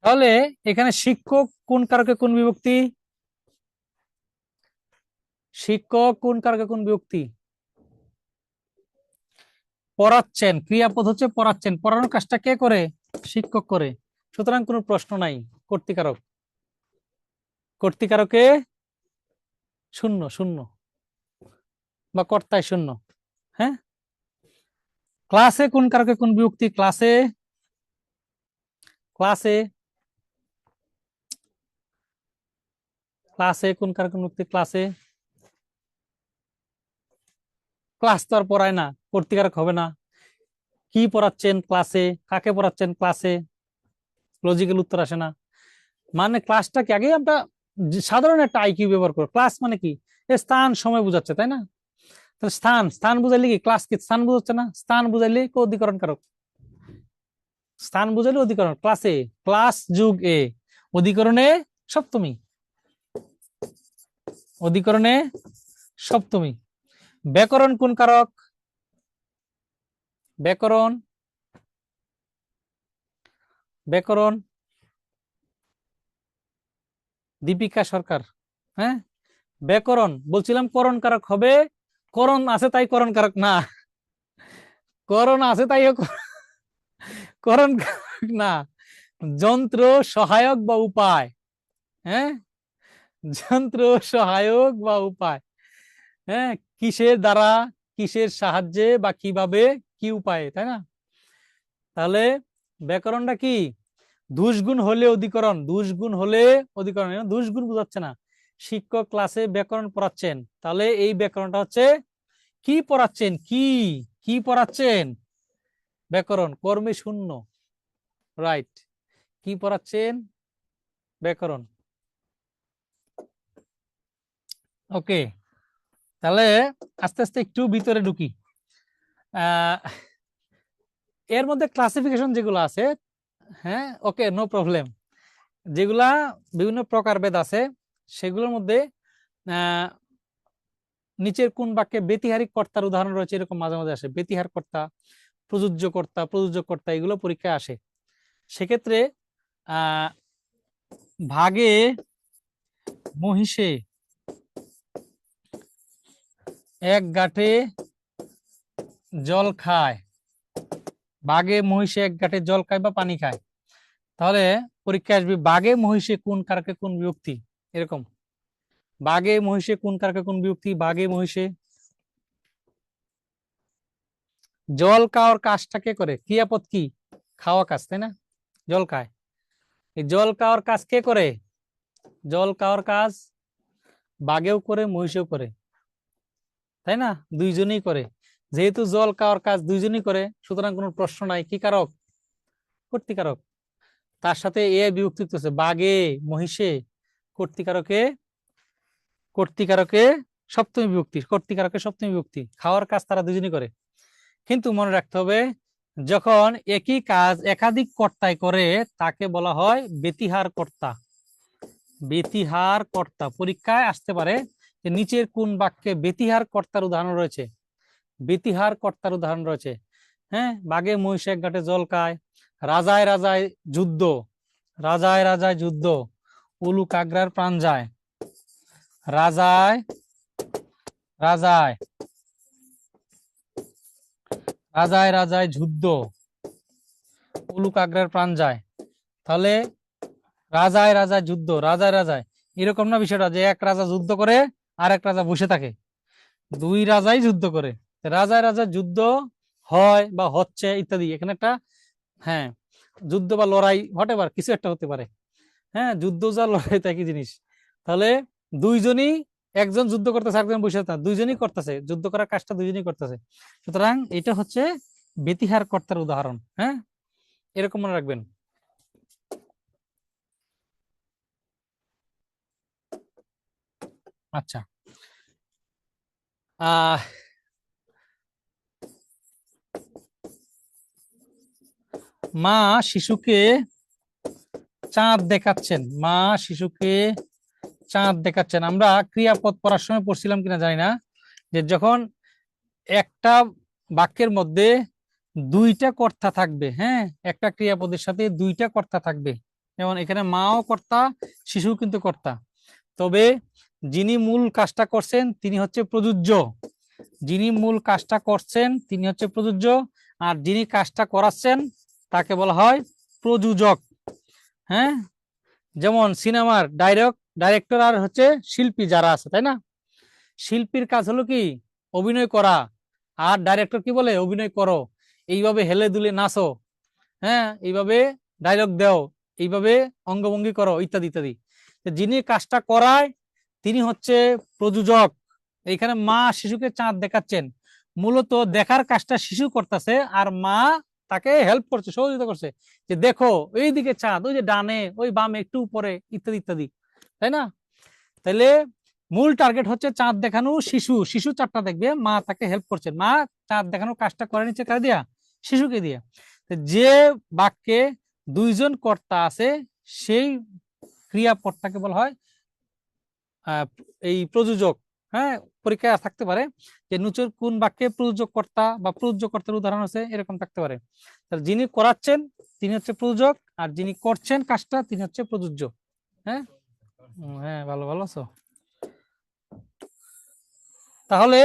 তাহলে এখানে শিক্ষক কোন কারকে কোন বিভক্তি? শিক্ষক কোন কারকে কোন বিভক্তি? পড়াচ্ছেন, ক্রিয়াপদ হচ্ছে পড়াচ্ছেন, পড়ানোর কাজটা কে করে? শিক্ষক করে। সুতরাং কোনো প্রশ্ন নাই। কর্তৃকারক, কর্তৃকারকে শূন্য শূন্য, বা কর্তায় শূন্য। হ্যাঁ। ক্লাসে কোন কারকে কোন বিভক্তি? ক্লাসে, ক্লাসে, ক্লাসে কোন কারকে কোন বিভক্তি? ক্লাসে। ক্লাস তো আর পড়ায় না, কর্তৃকারক হবে না। কি পড়াচ্ছেন? ক্লাসে। কাকে পড়াচ্ছেন? ক্লাসে। লজিক্যাল উত্তর আসে না। মানে ক্লাসটাকে আগে আমরা সাধারণ একটা আইকিউ ব্যবহার করো। ক্লাস মানে কি? এ স্থান সময় বুঝাচ্ছে, তাই না? তাহলে স্থান, স্থান বুঝাইলে কি ক্লাস কি স্থান বুঝাচ্ছে না? স্থান বুঝাইলে কো অধিকরণ কারক, স্থান বুঝাইলে অধিকরণ। ক্লাসে, ক্লাস যুগ এ, অধিকরণে সপ্তমী, অধিকরণে সপ্তমী। ব্যাকরণ কোন কারক? ব্যাকরণ, ব্যাকরণ দীপিকা সরকার। হ্যাঁ। ব্যাকরণ বলছিলাম করণ কারক হবে, করণ আছে তাই করণ কারক না, করণ আছে তাই করণ কারক না। যন্ত্র সহায়ক বা উপায়। হ্যাঁ। যন্ত্র সহায়ক বা উপায়। হ্যাঁ। কিসের দ্বারা, কিসের সাহায্যে বা কিভাবে, কি উপায়ে, তাই না? তাহলে ব্যাকরণটা কি? দুষগুণ হলে অধিকরণ, দুষগুণ হলে অধিকরণ। দুষগুণ বোঝাচ্ছে না। শিক্ষক ক্লাসে ব্যাকরণ পড়াচ্ছেন, তাহলে এই ব্যাকরণটা হচ্ছে কি পড়াচ্ছেন, কি কি পড়াচ্ছেন? ব্যাকরণ। কর্মে শূন্য, রাইট। কি পড়াচ্ছেন? ব্যাকরণ। ওকে। তাহলে আস্তে আস্তে একটু ভিতরে ঢুকি। আহ এর মধ্যে ক্লাসিফিকেশন যেগুলো আছে, হ্যাঁ, ওকে, নো প্রবলেম। যেগুলা বিভিন্ন প্রকারভেদ আছে, সেগুলোর মধ্যে আহ নিচের কোন বাক্যে ব্যতিহারিক কর্তার উদাহরণ রয়েছে, এরকম মাঝে মাঝে আসে। ব্যতিহার কর্তা, প্রযোজ্য কর্তা, প্রযোজক কর্তা, এগুলো পরীক্ষায় আসে। সেক্ষেত্রে আহ ভাগে মহিষে এক গাঁটে জল খায়, বাঘে মহিষে এক গাঁটে জল খায় বা পানি খায়। তাহলে পরীক্ষায় আসবে বাঘে মহিষে কোন কারকে কোন বিভক্তি, এরকম। বাঘে মহিষে কোন কারকে কোন বিভক্তি? বাঘে মহিষে। জল খাওয়ার কাজটা কে করে? ক্রিয়াপদ কি? খাওয়া কাজ, তাই না? জল খায়। এই জল খাওয়ার কাজ কে করে? জল খাওয়ার কাজ বাঘেও করে, মহিষেও করে, তাই না? দুইজনেই করে। যেহেতু জল খাওয়ার কাজ দুইজনই করে, সুতরাং কোনো প্রশ্ন নাই। কি কারক? কর্তৃকারক। তার সাথে এ বিভক্তি হচ্ছে বাঘে মহিষে, কর্তৃকারকে, কর্তৃকারকে সপ্তমী বিভক্তি, কর্তৃকারকে সপ্তমী বিভক্তি। খাওয়ার কাজ তারা দুজনই করে। কিন্তু মনে রাখতে হবে, যখন একই কাজ একাধিক কর্তায় করে, তাকে বলা হয় ব্যতিহার কর্তা। ব্যতিহার কর্তা পরীক্ষায় আসতে পারে যে নিচের কোন বাক্যে ব্যতিহার কর্তার উদাহরণ রয়েছে। ব্যতিহার কর্তার উদাহরণ রয়েছে। হ্যাঁ। বাঘে মহিষে এক ঘাটে জল খায়, রাজায় রাজায় যুদ্ধ, রাজায় রাজায় যুদ্ধ, উলু কাগড়ার প্রাণ যায়। রাজায় রাজায়, রাজায় রাজায় যুদ্ধ, উলু কাগড়ার প্রাণ যায়। তাহলে রাজায় রাজায় যুদ্ধ, রাজায় রাজায়, এরকম না বিষয়টা যে এক রাজা যুদ্ধ করে আর এক রাজা বসে থাকে? দুই রাজাই যুদ্ধ করে। রাজায় রাজায় যুদ্ধ হয় বা হচ্ছে ইত্যাদি, এখানে একটা, হ্যাঁ, যুদ্ধ বা লড়াই হোয়াটএভার কিছু একটা হতে পারে। হ্যাঁ। যুদ্ধ যা লড়াই তো একই জিনিস। তাহলে দুইজনই, একজন যুদ্ধ করতেছে একজন বসে আছে, দুইজনই করতেছে, যুদ্ধ করার কাজটা দুইজনই করতেছে। সুতরাং এটা হচ্ছে ব্যতিহার কর্তার উদাহরণ। হ্যাঁ। এরকম মনে রাখবেন। আচ্ছা। আহ মা শিশুকে চাঁদ দেখাচ্ছেন, মা শিশুকে চাঁদ দেখাচ্ছেন। আমরা ক্রিয়াপদ পড়ার সময় পড়ছিলাম কিনা জানি না, যে যখন একটা বাক্যের মধ্যে দুইটা কর্তা থাকবে, হ্যাঁ, একটা ক্রিয়াপদের সাথে দুইটা কর্তা থাকবে, যেমন এখানে মাও কর্তা, শিশু কিন্তু কর্তা। তবে যিনি মূল কাজটা করছেন তিনি হচ্ছে প্রযোজ্য, যিনি মূল কাজটা করছেন তিনি হচ্ছে প্রযোজ্য, আর যিনি কাজটা করাচ্ছেন তাকে বলা হয় প্রযোজক। হ্যাঁ, যেমন সিনেমার ডাইরেক্টর আর হচ্ছে শিল্পী যারা আছে, তাই না? শিল্পীর কাজ হলো কি অভিনয় করা, আর ডাইরেক্টর কি বলে অভিনয় করো, এইভাবে হেলে দুলে নাচো, হ্যাঁ, এইভাবে ডায়লগ দাও, এইভাবে অঙ্গভঙ্গি করো, ইত্যাদি ইত্যাদি। যিনি কাজটা করায় তিনি হচ্ছে প্রযোজক। এইখানে মা শিশুকে চাঁদ দেখাচ্ছেন, মূলত দেখার কাজটা শিশু করতেছে, আর মা তাকে হেল্প করছে, সহযোগিতা করছে, যে দেখো এইদিকে চাঁদ, ওই যে ডানে, ওই বামে, একটু উপরে, ইত্যাদি ইত্যাদি, তাই না? তাহলে মূল টার্গেট হচ্ছে চাঁদ দেখানো, শিশু শিশু চাঁদটা দেখবে, মা তাকে হেল্প করছেন, মা চাঁদ দেখানোর কাজটা করে নিচ্ছে কারে দিয়া? শিশুকে দিয়া। যে বাক্যে দুইজন কর্তা আছে সেই ক্রিয়াপদটাকে বলা হয় এই প্রযোজক। হ্যাঁ, পরীক্ষায় থাকতে পারে যে নিচের কোন বাক্যে প্রযোজক কর্তা বা প্রযোজক কর্তার উদাহরণ আছে, এরকম থাকতে পারে। তাহলে যিনি করাচ্ছেন তিনি হচ্ছে প্রযোজক, আর যিনি করছেন কাজটা তিনি হচ্ছে প্রযোজ্য। হ্যাঁ, হ্যাঁ, ভালো ভালো আছো। তাহলে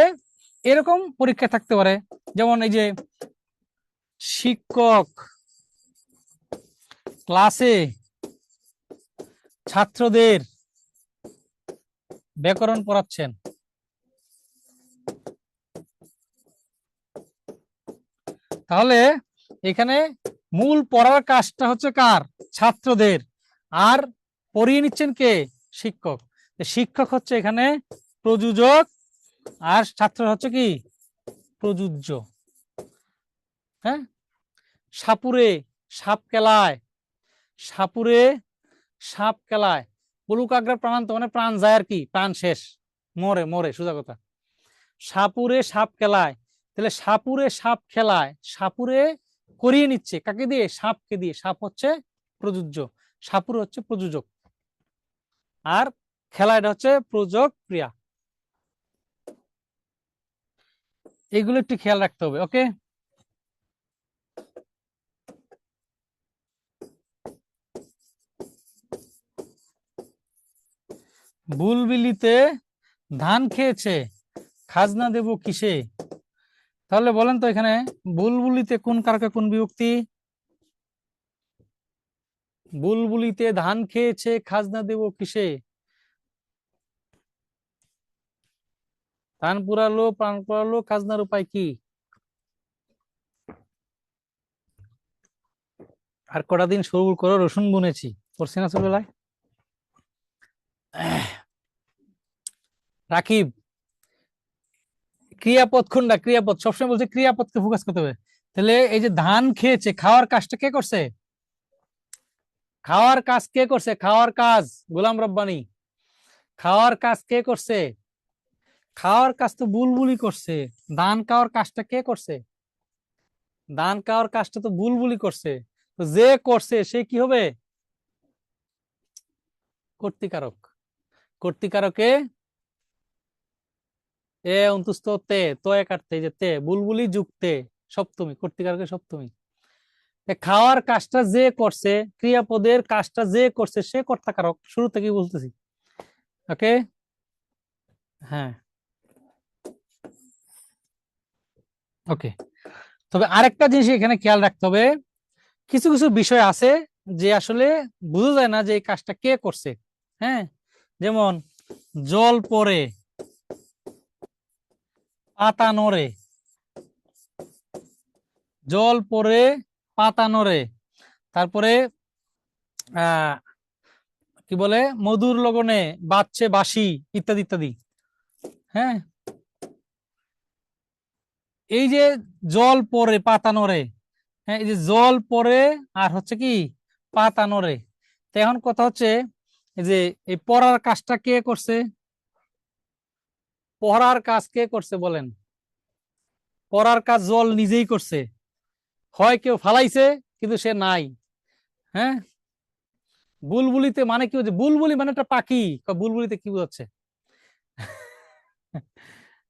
এরকম পরীক্ষা থাকতে পারে, যেমন এই যে শিক্ষক ক্লাসে ছাত্রদের ব্যাকরণ পড়াচ্ছেন। তাহলে এখানে মূল পড়ার কাজটা হচ্ছে কার? ছাত্রদের। আর পড়িয়ে নিচ্ছেন কে? শিক্ষক। শিক্ষক হচ্ছে এখানে প্রযোজক, আর ছাত্র হচ্ছে কি? প্রযোজ্য। হ্যাঁ, সাপুরে সাপ খেলায়, সাপুরে সাপ খেলায়, পুলুকাগ্রা প্রাণান্ত মানে প্রাণ যায় আর কি, প্রাণ শেষ, মরে মরে, সোজা কথা। সাপুরে সাপ খেলায়, তাহলে সাপুরে সাপ খেলায়, সাপুরে করিয়ে নিচ্ছে কাকে দিয়ে? সাপকে দিয়ে। সাপ হচ্ছে প্রযোজ্য, সাপুর হচ্ছে প্রযোজক, আর খেলাটা হচ্ছে প্রযোজক ক্রিয়া। এগুলো একটু খেয়াল রাখতে হবে। ওকে, বুলবিলিতে ধান খেয়েছে, খাজনা দেব কিসে? তাহলে বলেন তো এখানে বুলবুলিতে কোন কারকে কোন বিভক্তি? বুলবুলিতে ধান খেয়েছে, খাজনা দেব কিসে? ধান পুরালো, প্রাণ পুরালো, খাজনার উপায় কি? আর কটা দিন সরু করো, রসুন বুনেছি, করছি না ছোটবেলায়? রাকিব, ক্রিয়াপদ কোনটা? ক্রিয়াপদ সবসময় বলছে ক্রিয়াপদকে ফোকাস করতে হবে। তাহলে এই যে ধান খেয়েছে, খাওয়ার কাজটা কে করছে? খাওয়ার কাজ কে করছে? খাওয়ার কাজ গোলাম রব্বানী। খাওয়ার কাজ কে করছে? খাওয়ার কাজ তো বুলবুলি করছে। ধান খাওয়ার কাজটা কে করছে? ধান খাওয়ার কাজটা তো বুলবুলি করছে। তো যে করছে সে কি হবে? কর্তৃকারক। কর্তৃকারকে এ অন্তুস্থ তে, তো কাটতে, যে তে বুলবুলি যুক্তে সপ্তমী, কর্তৃকারকে সপ্তমী। খাওয়ার কাজটা যে করছে, ক্রিয়াপদের কাজটা যে করছে সে কর্তাকারক, শুরু থেকেই বলতেছি। ওকে, হ্যাঁ, ওকে। তবে আরেকটা জিনিস এখানে খেয়াল রাখতে হবে, কিছু কিছু বিষয় আছে যে আসলে বোঝা যায় না যে এই কাজটা কে করছে। হ্যাঁ, যেমন জল পড়ে, পাতা নড়ে, জল পড়ে, পাতা নড়ে, তারপরে আহ কি বলে, মধুর লগনে বাজছে বাঁশি, ইত্যাদি ইত্যাদি। হ্যাঁ, এই যে জল পড়ে পাতা নড়ে, হ্যাঁ, এই যে জল পড়ে আর হচ্ছে কি পাতা নড়ে। তো এখন কথা হচ্ছে এই যে এই পড়ার কাজটা কে করছে? পড়ার কাজ কে করছে বলেন? পড়ার কাজ জল নিজেই করছে, হয় কেউ ফালাইছে কিন্তু সে নাই। হ্যাঁ, বুলবুলিতে মানে কি হচ্ছে? বুলবুলি মানে একটা পাখি, বুলবুলিতে কি বোঝাচ্ছে?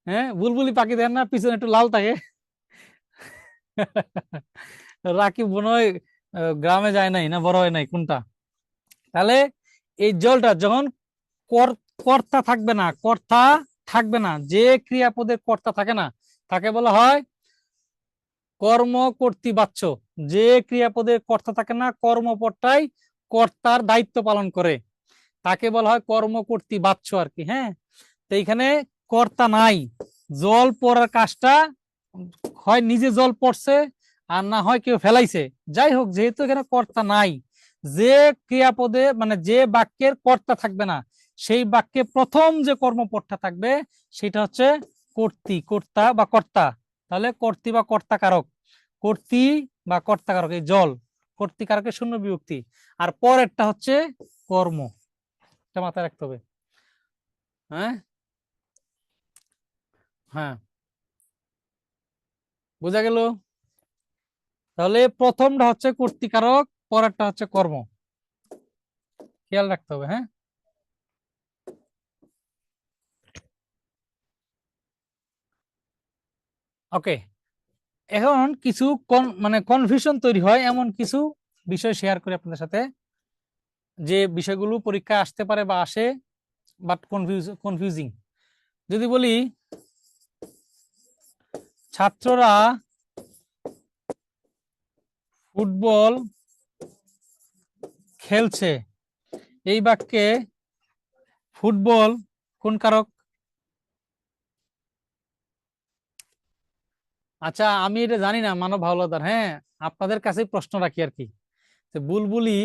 হ্যাঁ, বুলবুলি পাখি দেন না, পিছনে একটু লাল থাকে। রাকিব মনে হয় গ্রামে যায় নাই, না বড় হয় নাই, কোনটা? তাহলে এই জলটা যখন কর্তা থাকবে না, কর্তা থাকবে না, যে ক্রিয়াপদের কর্তা থাকে না তাকে বলা হয় কর্ম কর্তৃবাচ্য। যে ক্রিয়াপদের কর্তা থাকে না, কর্মপদটাই কর্তার দায়িত্ব পালন করে, তাকে বলা হয় কর্ম কর্তৃবাচ্য আর কি। হ্যাঁ, তো এইখানে কর্তা নাই, জল পড়ার কাজটা হয় নিজে জল পড়ছে আর না হয় কেউ ফেলাইছে। যাই হোক, যেহেতু এখানে কর্তা নাই, যে ক্রিয়াপদে মানে যে বাক্যের কর্তা থাকবে না সেই বাক্যে প্রথম যে কর্মপদটা থাকবে সেটা হচ্ছে কর্তৃ, কর্তা বা কর্তা। তাহলে কর্তৃ বা কর্তাকারক, কর্তৃ বা কর্তাকারক, এই জল কর্তৃকারকের শূন্য বিভক্তি, আর পরেরটা হচ্ছে কর্ম। এটা মাথায় রাখতে হবে। হ্যাঁ হ্যাঁ, বোঝা গেল? তাহলে প্রথমটা হচ্ছে কর্তৃকারক, পরেরটা হচ্ছে কর্ম, খেয়াল রাখতে হবে। হ্যাঁ, ওকে। এখন কিছু মানে কনফিউশন তৈরি হয় এমন কিছু বিষয় শেয়ার করি আপনাদের সাথে, যে বিষয়গুলো পরীক্ষায় আসতে পারে বা আসে, বাট কনফিউজিং। যদি বলি ছাত্ররা ফুটবল খেলছে, এই বাক্যে ফুটবল কোন কারক? আচ্ছা, আমি এটা জানি না মানব হাওলাদার, হ্যাঁ আপনাদের কাছে প্রশ্ন রাখি আর কি। তো বুলবুলি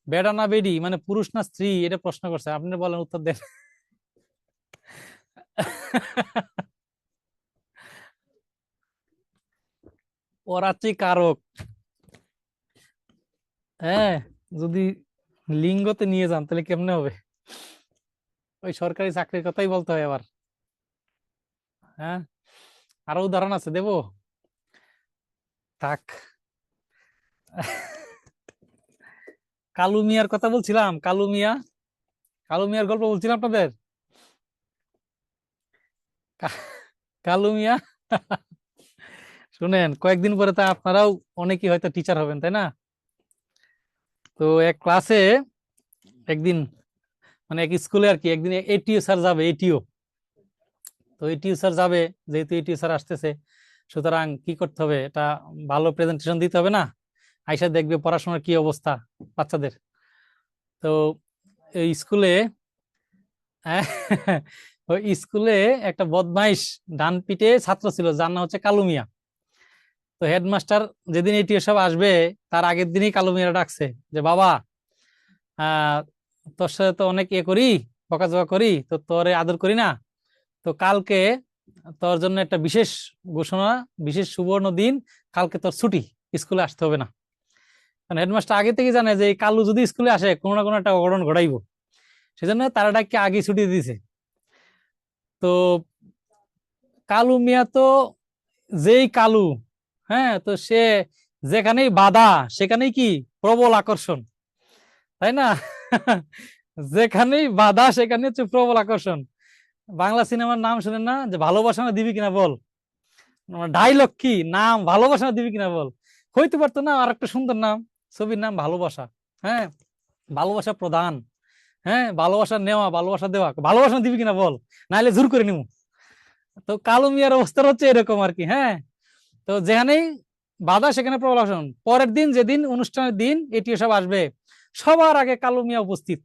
বেড়া না বেডি মানে পুরুষ না স্ত্রী, এটা প্রশ্ন করছে, আপনি বলেন, উত্তর দেন। ওরাচি কারক। হ্যাঁ, যদি লিঙ্গতে নিয়ে যান তাহলে কেমনে হবে? ওই সরকারি চাকরির কথাই বলতে হয় আবার। হ্যাঁ, আরো উদাহরণ আছে দেবো, থাক। কালু মিয়ার কথা বলছিলাম, কালু মিয়া, কালু মিয়ার গল্প বলছিলাম আপনাদের। কা- কালু মিয়া। শুনেন, কয়েকদিন পরে তা আপনারাও অনেকেই হয়তো টিচার হবেন, তাই না? তো এক ক্লাসে একদিন, মানে এক স্কুলে আর কি, একদিন এটিও স্যার যাবে, এটিও। তো এটিও স্যার যাবে, যেহেতু এটিও স্যার আসতেছে, সুতরাং কি করতে হবে, এটা ভালো প্রেজেন্টেশন দিতে হবে না? আইসা দেখবে পড়াশোনার কি অবস্থা বাচ্চাদের। তো এই স্কুলে, ওই স্কুলে একটা বদমাইশ ডান পিটে ছাত্র ছিল, যার নাম হচ্ছে কালু মিয়া। তো হেডমাস্টার যেদিন এটিও সব আসবে তার আগের দিনই কালু মিয়া ডাকছে যে, বাবা, আহ তোর সাথে তো অনেক করি, বকাঝকা করি, তো তোরে আদর করি না, তো কালকে তোর জন্য একটা বিশেষ ঘোষণা, বিশেষ সুবর্ণ দিন, কালকে তোর ছুটি, স্কুলে আসতে হবে না। কারণ হেডমাস্টার আগে থেকে জানে যে এই কালু যদি স্কুলে আসে কোনো না কোনো একটা অঘটন ঘটাইবো, সেজন্য তারা ডাককে আগে ছুটি দিয়েছে। তো কালু মিয়া তো যেই কালু, হ্যাঁ, তো সে যেখানেই বাধা সেখানেই কি প্রবল আকর্ষণ, তাই না? যেখানেই বাধা সেখানে হচ্ছে প্রবল আকর্ষণ। বাংলা সিনেমার নাম শুনেন না, যে ভালোবাসা না দিবি কিনা বল, ডাইলগ কি নাম, ভালোবাসা না দিবি কিনা বল। হইতে পারতো না আর একটা সুন্দর নাম, ছবির নাম ভালোবাসা। হ্যাঁ, ভালোবাসা প্রধান, হ্যাঁ ভালোবাসা নেওয়া, ভালোবাসা দেওয়া, ভালোবাসা না দিবি কিনা বল, নাইলে জোর করে নিবো। তো কালো মিয়ার অবস্থা হচ্ছে এরকম আর কি। হ্যাঁ, তো যেখানেই বাধা সেখানে প্রবল আকর্ষণ। পরের দিন যেদিন অনুষ্ঠানের দিন এটিও সব আসবে, সবার আগে কালো মিয়া উপস্থিত।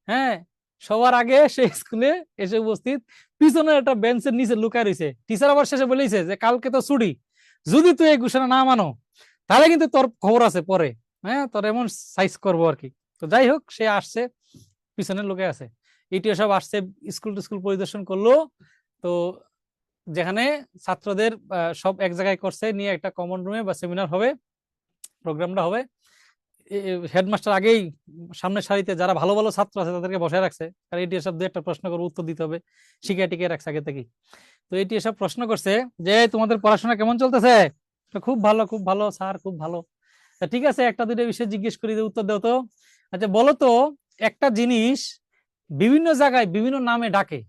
হ্যাঁ, সবার আগে সে স্কুলে এসে উপস্থিত, পিছনে একটা বেঞ্চের নিচে লুকায় রয়েছে। টিচার আবার শেষে বলেছে যে কালকে তো ছুটি, যদি তুই এই ঘোষণা না মানো তাহলে কিন্তু তোর খবর আছে পরে। হ্যাঁ, তোর এমন সাইজ করবো আর কি। তো যাই হোক, সে আসছে, পিছনে লোকে আছে, এটিও সব আসছে, স্কুল টিস্কুল পরিদর্শন করলো। তো যেখানে ছাত্রদের সব এক জায়গায় করছে, নিয়ে একটা কমন রুমে বা সেমিনার হবে, প্রোগ্রামটা হবে। হেডমাস্টার আগেই সামনের সারিতে যারা ভালো ভালো ছাত্র আছে তাদেরকে বসায় রাখছে, কারণ এটি সব দু একটা প্রশ্ন করে উত্তর দিতে হবে, শিখে টিকে রাখছে আগে থেকে। তো এটি সব প্রশ্ন করছে যে, তোমাদের পড়াশোনা কেমন চলতেছে? তো খুব ভালো, খুব ভালো স্যার, খুব ভালো। তা ঠিক আছে, একটা দুইটা বিষয় জিজ্ঞেস করি, যে উত্তর দাও তো। আচ্ছা বলো তো, একটা জিনিস বিভিন্ন জায়গায় বিভিন্ন নামে ডাকে,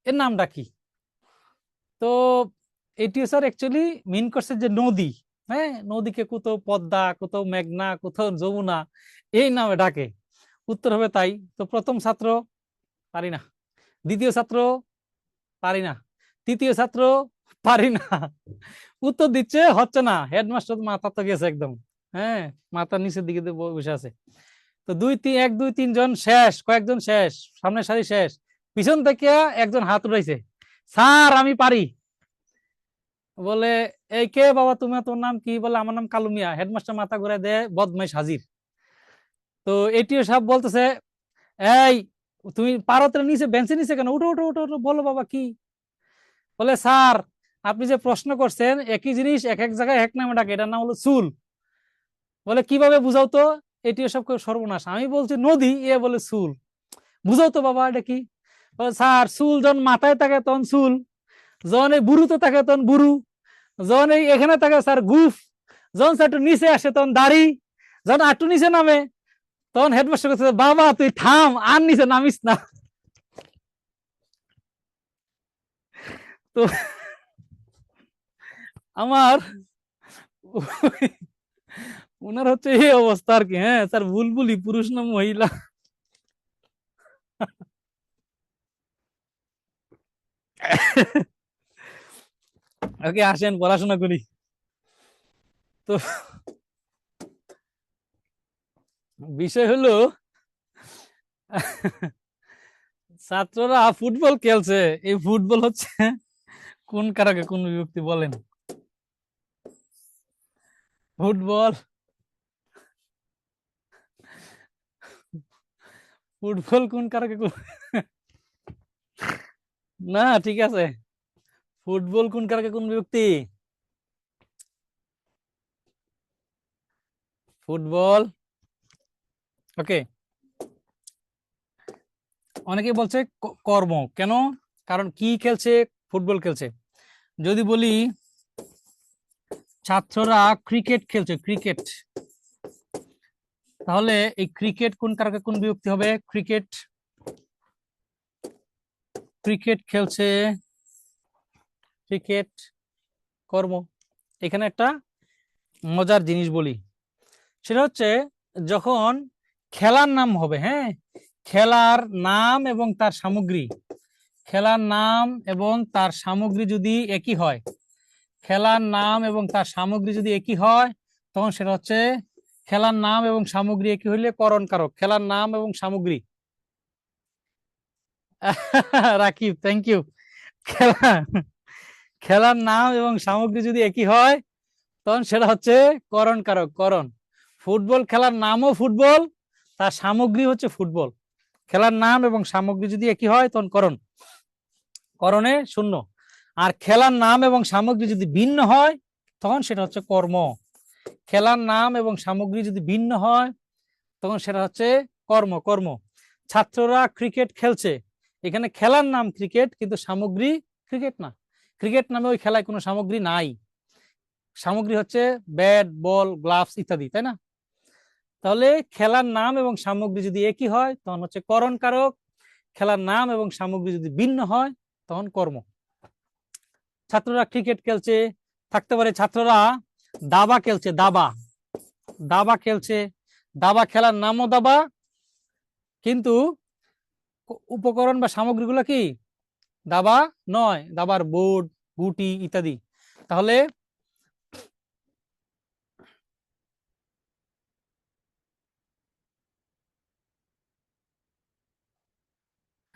এর নামটা কি? তো এটি স্যার অ্যাকচুয়ালি মিন করছে যে নদী। হ্যাঁ, নদীকে কোথাও পদ্মা, কোথাও মেঘনা, কোথাও যমুনা এই নামে ডাকে। উত্তর হবে তাই। তো প্রথম ছাত্র পারি না, দ্বিতীয় ছাত্র পারি না, তৃতীয় ছাত্র পারি না, উত্তর দিচ্ছে হচ্ছে না। হেডমাস্টার মাথা তো গেছে একদম, হ্যাঁ, মাথার নিচের দিকে দিয়ে বসে আছে। তো এক দুই তিনজন শেষ, কয়েকজন শেষ, সামনের সারি শেষ, পিছন থেকে একজন হাত উঠাইছে, স্যার আমি পারি। বলে এই কে বাবা তুমি, তোর নাম কি? বলে আমার নাম কালু মিয়া। হেডমাস্টার মাথা ঘুরে দেয়, বদমাইশ হাজির। তো এটিও সাহেব বলতেছে, এই তুমি পারো তো, নিচে বেঞ্চে নিচে কেন? উঠো উঠো উঠো উঠো, বলো বাবা কি? বলে স্যার আপনি যে প্রশ্ন করছেন একই জিনিস এক এক জায়গায় এক নামে ডাকে, এটার নাম হলো চুল। বলে কিভাবে বুঝাও তো? এটিও সব সর্বনাশ, আমি বলছি নদী, এ বলে চুল, বুঝাও তো বাবা এটা কি? বলে স্যার চুল যখন মাথায় থাকে তখন চুল, যখন এই বুড়ুতে থাকে তখন বুড়ু, যখন এই এখানে থাকে স্যার গুফ, যখন স্যার একটু নিচে আসে তখন দাড়ি, যখন একটু নিচে নামে তখন হেডমাস্টার করছে, বাবা তুই থাম, আর নিচে নামিস না। তো আমার ওনার হচ্ছে এই অবস্থা আর কি। হ্যাঁ স্যার বুলবুলি পুরুষ না মহিলা? ওকে আসেন পড়াশোনা করি। তো বিষয় হলো ছাত্ররা ফুটবল খেলছে, এই ফুটবল হচ্ছে কোন কারকে কোন বিভক্তি বলেন? ফুটবল, ফুটবল কোন কারকে না ঠিক আছে, ফুটবল কোন কারকে কোন বিভক্তি? ফুটবল, ওকে। অনেকে বলছে কর্ম, কেন? কারণ কি খেলছে? ফুটবল খেলছে। যদি বলি ছাত্ররা ক্রিকেট খেলছে, ক্রিকেট, তাহলে এই ক্রিকেট কোন কারকে কোন বিভক্তি হবে? ক্রিকেট, ক্রিকেট খেলছে, ক্রিকেট কর্ম। এখানে একটা মজার জিনিস বলি, সেটা হচ্ছে যখন খেলার নাম হবে, হ্যাঁ, খেলার নাম এবং তার সামগ্রী, খেলার নাম এবং তার সামগ্রী যদি একই হয়, খেলার নাম এবং তার সামগ্রী যদি একই হয়, তখন সেটা হচ্ছে খেলার নাম এবং সামগ্রী একই হইলে করণ কারক। খেলার নাম এবং সামগ্রী রাকিব, থ্যাংক ইউ। খেলা, খেলার নাম এবং সামগ্রী যদি একই হয় তখন সেটা হচ্ছে করণ কারক, করণ। ফুটবল খেলার নামও ফুটবল, তার সামগ্রী হচ্ছে ফুটবল। খেলার নাম এবং সামগ্রী যদি একই হয় তখন করণ, করণে শূন্য। আর খেলার নাম এবং সামগ্রী যদি ভিন্ন হয় তখন সেটা হচ্ছে কর্ম। খেলার নাম এবং সামগ্রী যদি ভিন্ন হয় তখন সেটা হচ্ছে কর্ম, কর্ম। ছাত্ররা ক্রিকেট খেলছে, এখানে খেলার নাম ক্রিকেট কিন্তু সামগ্রী ক্রিকেট না। ক্রিকেট নামে ওই খেলায় কোনো সামগ্রী নাই, সামগ্রী হচ্ছে ব্যাট বল গ্লাভস ইত্যাদি, তাই না? তাহলে খেলার নাম এবং সামগ্রী যদি একই হয় তখন হচ্ছে করণ কারক, খেলার নাম এবং সামগ্রী যদি ভিন্ন হয় তখন কর্ম। ছাত্ররা ক্রিকেট খেলছে, থাকতে পারে ছাত্ররা দাবা খেলছে, দাবা, দাবা খেলছে, দাবা খেলার নামও দাবা কিন্তু উপকরণ বা সামগ্রীগুলো কি দাবা নয়, দাবার বোর্ড গুটি ইত্যাদি। তাহলে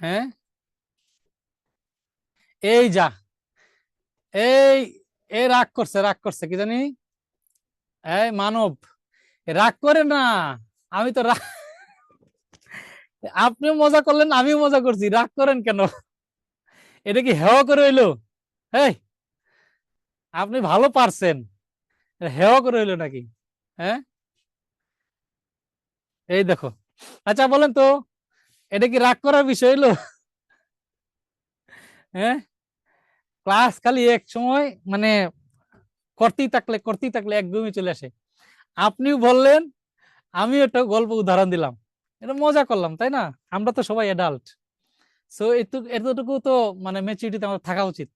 হ্যাঁ, এই যা, এই এ রাগ করছে, রাগ করছে কি জানি, এই মানব রাগ করে না, আমি তো আপনিও মজা করলেন আমিও মজা করছি, রাগ করেন কেন? এটা কি হেওয়া করে হইলো? এই আপনি ভালো পারছেন, হেওয়া করে হইলো নাকি? হ্যাঁ, এই দেখো, আচ্ছা বলেন তো, এটা কি রাগ করার বিষয় হইলো? হ্যাঁ, ক্লাস খালি এক সময় মানে করতেই থাকলে একদমই চলে আসে। আপনিও বললেন, আমিও একটা গল্প উদাহরণ দিলাম, এটা মজা করলাম তাই না? আমরা তো সবাই অ্যাডাল্ট, সো এতটুকু তো মানে ম্যাচুরিটিতে আমাদের থাকা উচিত।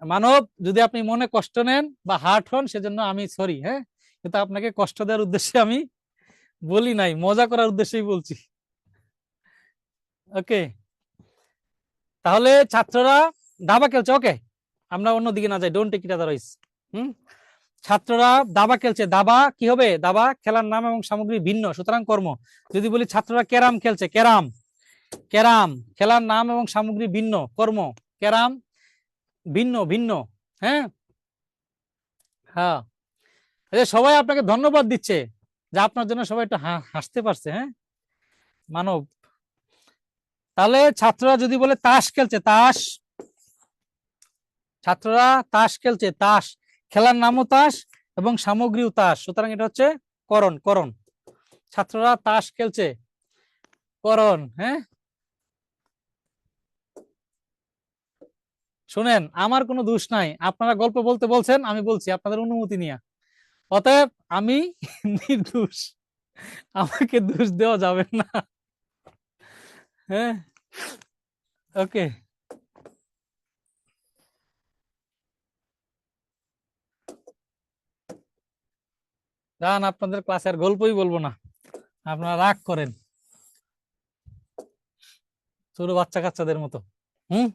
মানব যদি আপনি মনে কষ্ট নেন বা হার্ট হন সেজন্য আমি সরি, হ্যাঁ, কিন্তু আপনাকে কষ্ট দেওয়ার উদ্দেশ্যে আমি বলি নাই, মজা করার উদ্দেশ্যেই বলছি। ওকে, তাহলে ছাত্ররা দাবা খেলছে। ওকে, আমরা অন্যদিকে না যাই, ডোন্ট টেক ইট আদারওয়াইজ। হুম, ছাত্ররা দাবা খেলছে। দাবা কি হবে? দাবা খেলার নাম এবং সামগ্রী ভিন্ন, সুতরাং কর্ম। যদি বলি ছাত্ররা ক্যারাম খেলছে, ক্যারাম, ক্যারাম খেলার নাম এবং সামগ্রী ভিন্ন, কর্ম। ক্যারাম ভিন্ন, ভিন্ন। হ্যাঁ, হ্যাঁ, এই যে সবাই আপনাকে ধন্যবাদ দিচ্ছে যে আপনার জন্য সবাই একটু হাসতে পারছে। হ্যাঁ, মানব। তাহলে ছাত্ররা যদি বলে তাস খেলছে, তাস, ছাত্ররা তাস খেলছে, তাস খেলার নামও তাস এবং সামগ্রীও তাস, সুতরাং এটা হচ্ছে করণ, করণ। ছাত্ররা তাস খেলছে, করণ। হ্যাঁ, শুনেন, আমার কোনো দোষ নাই, আপনারা গল্প বলতে বলছেন, আমি বলছি আপনাদের অনুমতি নিয়ে। অতএব আমি নির্দোষ, আমাকে দোষ দেওয়া যাবে না। হ্যাঁ, ওকে। যান, আপনাদের ক্লাসে আর গল্পই বলবো না, আপনারা রাগ করেন ছোট বাচ্চা কাচ্চাদের মতো। হুম,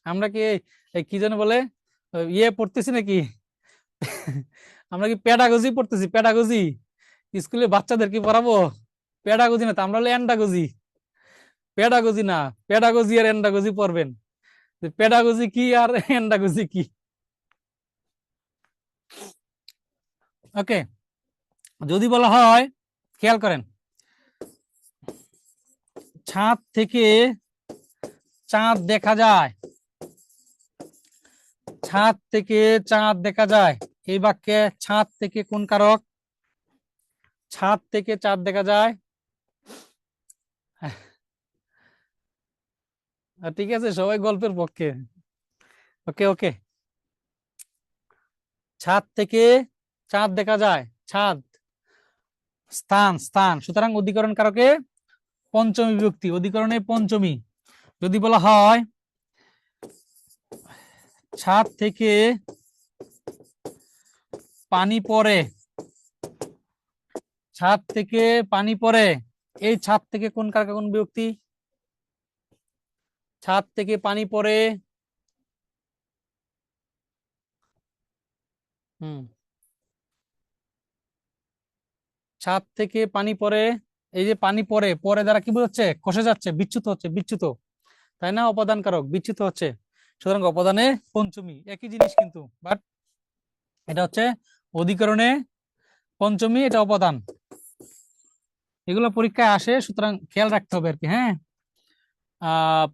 আমরা কি এই কি যেন বলে, ইয়ে পড়তেছি নাকি? আমরা কি প্যাডাগজি পড়তেছি? প্যাডাগজি স্কুলে বাচ্চাদের কি পড়াবো? প্যাডাগজি না তো, আমরা হলো এন্ডাগজি। প্যাডাগজি না, প্যাডাগজি আর এন্ডাগজি পড়বেন। প্যাডাগজি কি আর এন্ডাগজি কি? ওকে, যদি বলা হয়, খেয়াল করেন, ছাদ থেকে চাঁদ দেখা যায়, ছাদ থেকে চাঁদ দেখা যায়, এই বাক্যে ছাদ থেকে কোন কারক? ছাদ থেকে চাঁদ দেখা যায়। ঠিক আছে, সবাই গল্পের পক্ষে। ওকে, ওকে, ছাদ থেকে চাঁদ দেখা যায়, ছাদ স্থান, স্থান, সুতরাং অধিকরণ কারকে পঞ্চমী বিভক্তি, অধিকরণে পঞ্চমী। যদি বলা হয় ছাদ থেকে পানি পড়ে, ছাদ থেকে পানি পড়ে, এই ছাদ থেকে কোন কারকে কোন বিভক্তি? ছাদ থেকে পানি পড়ে। হুম, ছাদ থেকে পানি পড়ে, এই যে পানি পড়ে, পরে দ্বারা কি বোঝাচ্ছে? খসে যাচ্ছে, বিচ্যুত হচ্ছে, বিচ্যুত, তাই না? অপদান কারক, বিচ্যুত হচ্ছে, সুতরাং অপদানে পঞ্চমী, একই জিনিস কিন্তু, বাট এটা হচ্ছে অধিকরণে পঞ্চমী, এটা অপদান। এগুলো পরীক্ষায় আসে, সুতরাং খেয়াল রাখতে হবে আর কি। হ্যাঁ, আহ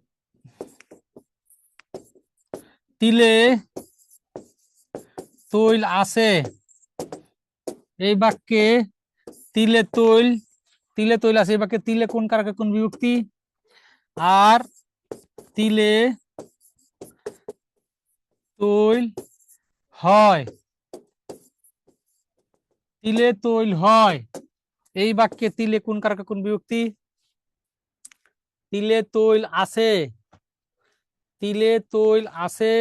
তিলে তৈল আছে, এই বাক্যে তিলে তৈল, তিলে তৈল আছে, এই বাক্যে তিলে কোন কারকে কোন বিভক্তি? আর তিলে তৈল হয়, তিলে তৈল হয়, এই বাক্যে তিলে কোন কারকে কোন বিভক্তি? তিলে তৈল আছে, তিলে তৈল আছে,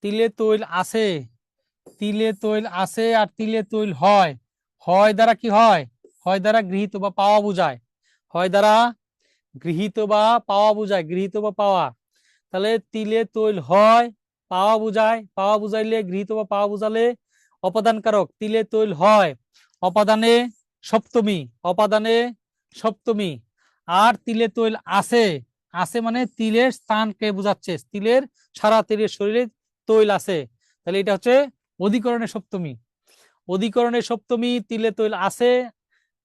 তিলে তৈল আছে, তিলে তৈল আছে আর তিলে তৈল হয়, হয় দ্বারা কি হয়? হয় দ্বারা গৃহীত বা পাওয়া বুঝায়, হয় দ্বারা গৃহীত বা পাওয়া বুঝায়, গৃহীত বা পাওয়া। তাহলে তিলে তৈল হয়, পাওয়া বুঝায়, পাওয়া বুঝাইলে গৃহীত বা পাওয়া বুঝালে অপাদান কারক, তিলে তৈল হয়, অপাদানে সপ্তমী, অপাদানে সপ্তমী। আর তিলে তৈল আছে, আছে মানে তিলের স্থানকে বোঝাচ্ছে, তিলের সারা তিলের শরীরে তৈল আছে, তাহলে এটা হচ্ছে অধিকরণের সপ্তমী। অধিকরণের সপ্তমী, তিলে তৈল আছে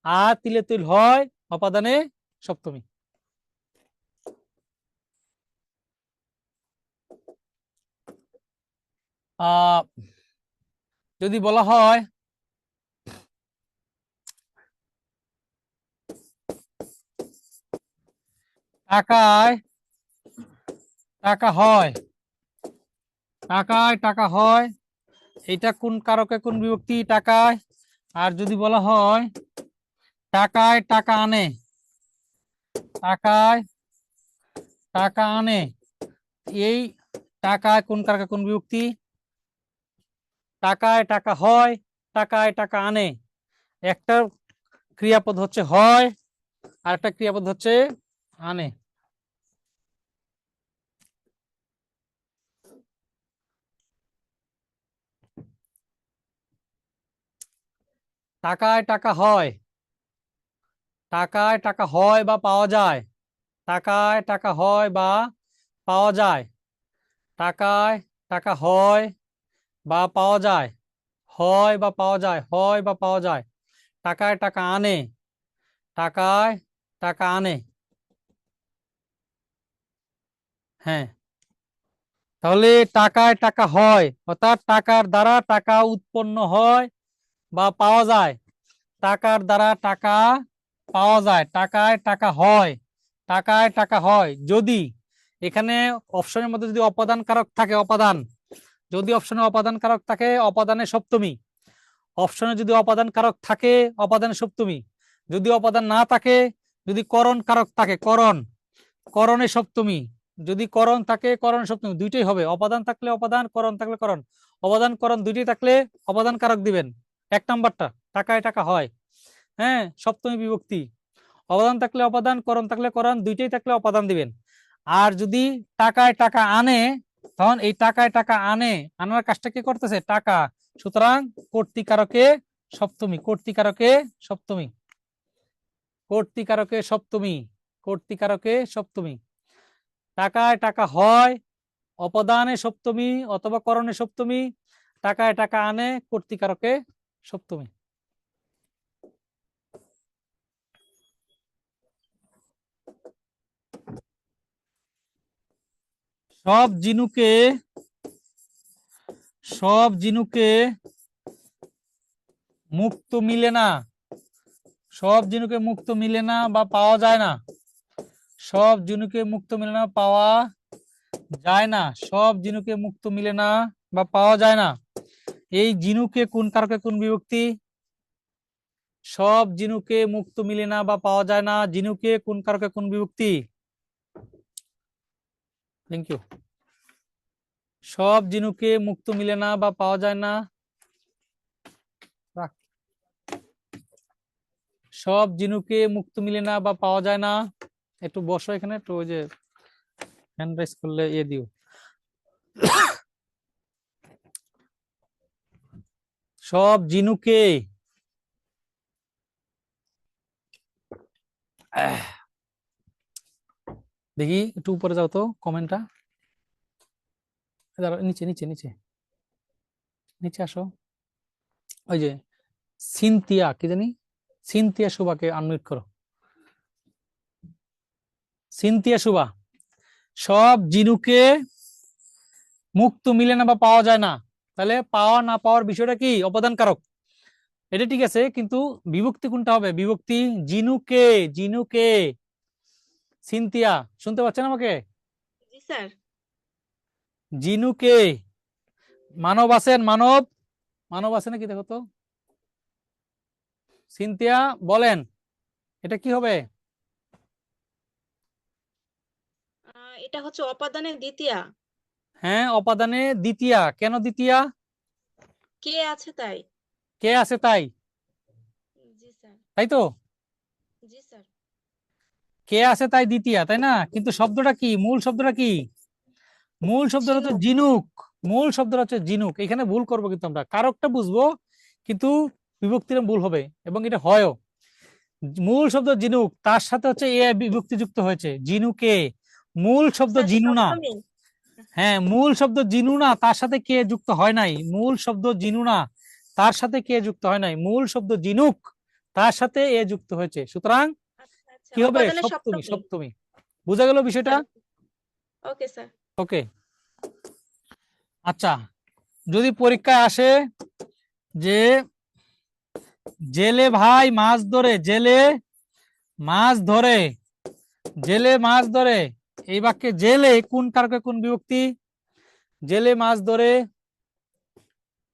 আর তিলে তৈল হয়, অপাদানে সপ্তমী। আহ যদি বলা হয় টাকায় টাকা হয়, টাকায় টাকা হয়, এটা কোন কারকে কোন বিভক্তি? টাকায়। আর যদি বলা হয় টাকায় টাকা আনে, টাকায় টাকা আনে, এই টাকায় কোন কারকে কোন বিভক্তি? টাকায় টাকা হয়, টাকায় টাকা আনে, একটা ক্রিয়াপদ হচ্ছে হয়, আর একটা ক্রিয়াপদ হচ্ছে আনে। টাকায় টাকা হয়, টাকায় টাকা হয় বা পাওয়া যায়, টাকায় টাকা হয় বা পাওয়া যায়, টাকায় টাকা হয় বা পাওয়া যায়, হয় বা পাওয়া যায়, হয় বা পাওয়া যায়। টাকায় টাকা আনে, টাকায় টাকা আনে। হ্যাঁ, তাহলে টাকায় টাকা হয় অর্থাৎ টাকার দ্বারা টাকা উৎপন্ন হয় বা পাওয়া যায়, টাকার দ্বারা টাকা পাওয়া যায়, টাকায় টাকা হয়, টাকায় টাকা হয়। যদি এখানে অপশনের মধ্যে যদি অপাদান কারক থাকে, অপাদান, যদি অপশনে অপাদান কারক থাকে অপাদানের সপ্তমী, অপশনে যদি অপাদান কারক থাকে অপাদানের সপ্তমী, যদি অপাদান না থাকে, যদি করণ কারক থাকে করণ, করণের সপ্তমী, যদি করণ থাকে করণ সপ্তমী, দুইটাই হবে, অপাদান থাকলে অপাদান, করণ থাকলে করণ। অপাদান করণ দুইটাই থাকলে অপাদান কারক দিবেন। এক নাম্বারটা টাকায় টাকা হয়, হ্যাঁ, সপ্তমী বিভক্তি। অপাদান থাকলে অপাদান, করণ থাকলে করণ, দুইটাই থাকলে অপাদান দিবেন। আর যদি টাকায় টাকা আনে, তখন এই টাকায় টাকা আনে, আনার কাজটা কি করতেছে? টাকা। সুতরাং কর্তৃকারকে সপ্তমী, কর্তৃকারকে সপ্তমী, কর্তৃকারকে সপ্তমী, কর্তৃকারকে সপ্তমী। টাকায় টাকা হয় অপদানে সপ্তমী অথবা করণে সপ্তমী, টাকায় টাকা আনে কর্তৃকারকে সপ্তমী। সব জিনুকে, সব জিনুকে মুক্ত মিলে না, সব জিনুকে মুক্ত মিলে না বা পাওয়া যায় না, সব জিনুকে মুক্ত মিলে না পাওয়া যায় না, সব জিনুকে মুক্ত মিলে না বা পাওয়া যায় না। এই জিনুকে কোন কারকে কোন বিভক্তি? সব জিনুকে মুক্ত মিলে না বা পাওয়া যায় না, জিনুকে কোন কারকে কোন বিভক্তি? Thank you. সব জিনুকে মুক্ত মিলে না বা পাওয়া যায় না, সব জিনুকে মুক্ত মিলে না বা পাওয়া যায় না। একটু বসো এখানে, একটু ওই যে হ্যান্ড রাইজ করলে দিও। সব জিনুকে, দেখি একটু উপরে যাও তো কমেন্টটা, নিচে নিচে নিচে নিচে আসো। ওই যে সিনথিয়া, কি জানি, সিনথিয়া শুভাকে আনমিউট করো। সিনথিয়া শুভা, সব জিনুকে মুক্ত মিলে না বা পাওয়া যায় না, তাহলে পাওয়া না পাওয়ার বিষয়টা কি? অপদান কারক, এটা ঠিক আছে, কিন্তু বিভক্তি কোনটা হবে? বিভক্তি জিনুকে, জিনুকে। সিনথিয়া শুনতে পাচ্ছেন আমাকে? জি স্যার। জিনুকে, মানব আছেন, মানব, মানব আছে নাকি দেখো তো। সিনথিয়া বলেন এটা কি হবে? এটা হচ্ছে অপাদানের দ্বিতীয়া। হ্যাঁ, অপাদানে দ্বিতীয়া। কেন দ্বিতীয়া? কে আছে তাই। কে আছে তাই, জি স্যার। তাই তো, জি স্যার। কে আছে তাই দ্বিতীয়া, তাই না? কিন্তু শব্দটা কি, মূল শব্দটা কি? মূল শব্দটা হচ্ছে ঝিনুক। জিনুক, মূল শব্দটা হচ্ছে জিনুক। এখানে ভুল করবো কিন্তু আমরা, কারকটা বুঝবো কিন্তু বিভক্তির ভুল হবে, এবং এটা হয়ও। মূল শব্দ জিনুক, তার সাথে হচ্ছে এ বিভক্তি যুক্ত হয়েছে, জিনুকে। মূল শব্দ স্যার জিনু না, সপ্তমী। হ্যাঁ, মূল শব্দ জিনু না, তার সাথে কে যুক্ত হয় নাই, মূল শব্দ জিনু না, তার সাথে কে যুক্ত হয় নাই, মূল শব্দ জিনুক, তার সাথে এ যুক্ত হয়েছে। সুতরাং আচ্ছা আচ্ছা, কি হবে? অপাদানের সপ্তমী, সপ্তমী। সপ্তমী। বুঝা গেল বিষয়টা? Sir okay sir. ওকে। আচ্ছা, যদি পরীক্ষায় আসে যে জেলে ভাই মাছ ধরে, জেলে মাছ ধরে, জেলে মাছ ধরে, এই বাক্যে জেলে কোন কারকে কোন বিভক্তি? জেলে মাছ ধরে,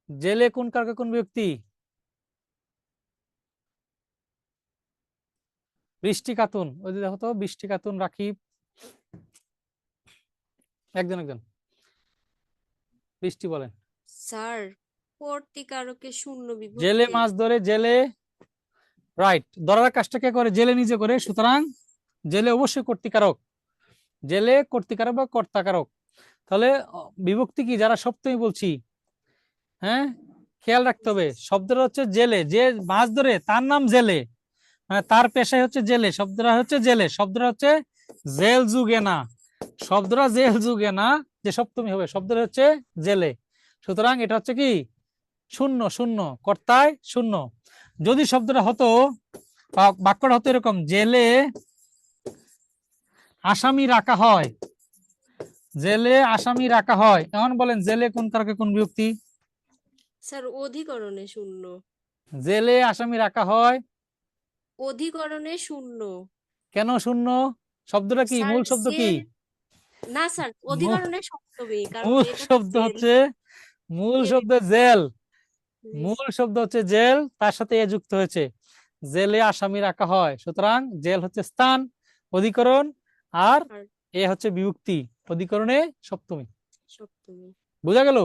জেলে কোন কারকে কোন বিভক্তি? বৃষ্টি খাতুন, ওই যে দেখো তো, বৃষ্টি খাতুন, রাকিব, একজন একজন। বৃষ্টি বলেন। স্যার কর্তৃকারকে শূন্য জেলে বিভক্তি। মাছ ধরে, জেলে রাইট, ধরার কাজটা কে করে? জেলে নিজে করে, সুতরাং জেলে অবশ্যই কর্তৃকারক, জেলে কর্তৃকারক বা কর্তাকারক। তাহলে বিভক্তি কি যারা সপ্তমী বলছি, হ্যাঁ খেয়াল রাখতে হবে, শব্দটা হচ্ছে জেলে, যে মাছ ধরে তার নাম জেলে, মানে তার পেশায় হচ্ছে জেলে, শব্দটা হচ্ছে জেলে, শব্দটা হচ্ছে জেল যুগে না, শব্দটা জেল যুগে না, যে সপ্তমী হবে, শব্দটা হচ্ছে জেলে, সুতরাং এটা হচ্ছে কি শূন্য, শূন্য কর্তায় শূন্য। যদি শব্দটা হতো বা বাক্যটা হতো এরকম, জেলে আসামি রাখা হয়, জেলে আসামি রাখা হয়, এখন বলেন জেলে কোন কারকে কোন বিভক্তি? স্যার অধিকরণে শূন্য। জেলে আসামি রাখা হয়, অধিকরণে শূন্য। কেন শূন্য? শব্দটা কি, স্যার মূল শব্দ কি? জেল, না স্যার মূল অধিকরণে সপ্তমী, কারণ মূল এটা তো শব্দ জেল। হচ্ছে, মূল জেল। শব্দ জেল, জি মূল শব্দ হচ্ছে জেল, তার সাথে এ যুক্ত হয়েছে, জেলে আসামি রাখা হয়, সুতরাং জেল হচ্ছে স্থান, অধিকরণ, আর আর এ হচ্ছে বিভক্তি, অধিকরণে সপ্তমী। সপ্তমী। বোঝা গেল?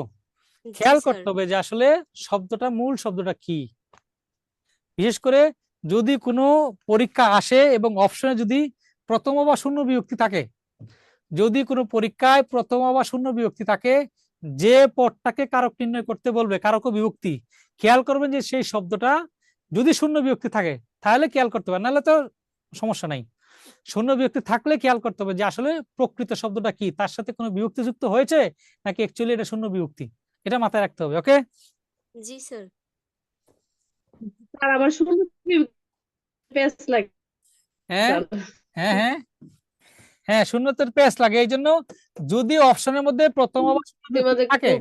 জি খেয়াল স্যার। করতে হবে যে আসলে শব্দটা, মূল শব্দটা কি, বিশেষ করে যদি কোনো পরীক্ষা আসে এবং অপশনে যদি প্রথম বা শূন্য বিভক্তি থাকে, যদি কোনো পরীক্ষায় প্রথম বা শূন্য বিভক্তি থাকে, যে পদটাকে কারক নির্ণয় করতে বলবে, কারক ও বিভক্তি, খেয়াল করবেন যে সেই শব্দটা যদি শূন্য বিভক্তি থাকে তাহলে খেয়াল করতে হবে, নাহলে তো সমস্যা নাই। শূন্য বিভক্তি থাকলে খেয়াল করতে হবে যে আসলে প্রকৃত শব্দটা কি, তার সাথে কোনো বিভক্তি যুক্ত হয়েছে নাকি অ্যাকচুয়ালি এটা শূন্য বিভক্তি, এটা মাথায় রাখতে হবে। ওকে? জি স্যার। স্যার আবার শুনতে পেঁচ লাগে হ্যাঁ, স্যার। হ্যাঁ, হ্যাঁ, হ্যাঁ, শূন্যতার পেশ লাগে, এই জন্য যদি অপশনের মধ্যে প্রথম আবার শূন্য মাঝে বিভক্তি মাঝে থাকে,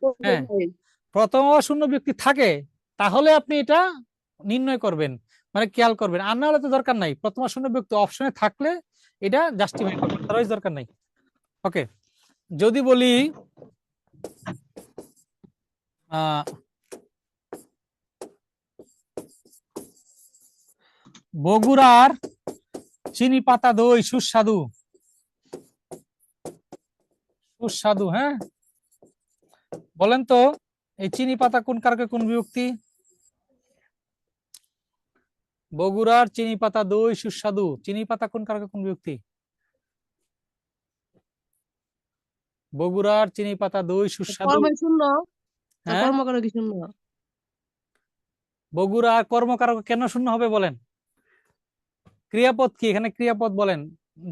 প্রবলেম হ্যাঁ হয়। প্রথম আবার শূন্য বিভক্তি থাকে, তাহলে আপনি এটা নির্ণয় করবেন, মানে খেয়াল করবেন, আর না হলে তো দরকার নাই, প্রথম আর শূন্য বিভক্তি অপশনে থাকলে এটা জাস্টিফাই করবেন, তার দরকার নাই। ওকে, যদি বলি আহ বগুড়ার চিনি পাতা দই সুস্বাদু, সুস্বাদু, হ্যাঁ বলেন তো এই চিনি পাতা কোন কারকে কোন বিভক্তি? বগুড়ার চিনি পাতা দই সুস্বাদু, চিনি পাতা কোন কারকে কোন বিভক্তি? বগুড়ার চিনি পাতা দই সুস্বাদু, কর্মে শূন্য, হ্যাঁ কর্ম করে কি শূন্য? বগুড়ার কর্মকারক কেন শূন্য হবে বলেন? ক্রিয়াপদ কি এখানে, ক্রিয়াপদ বলেন,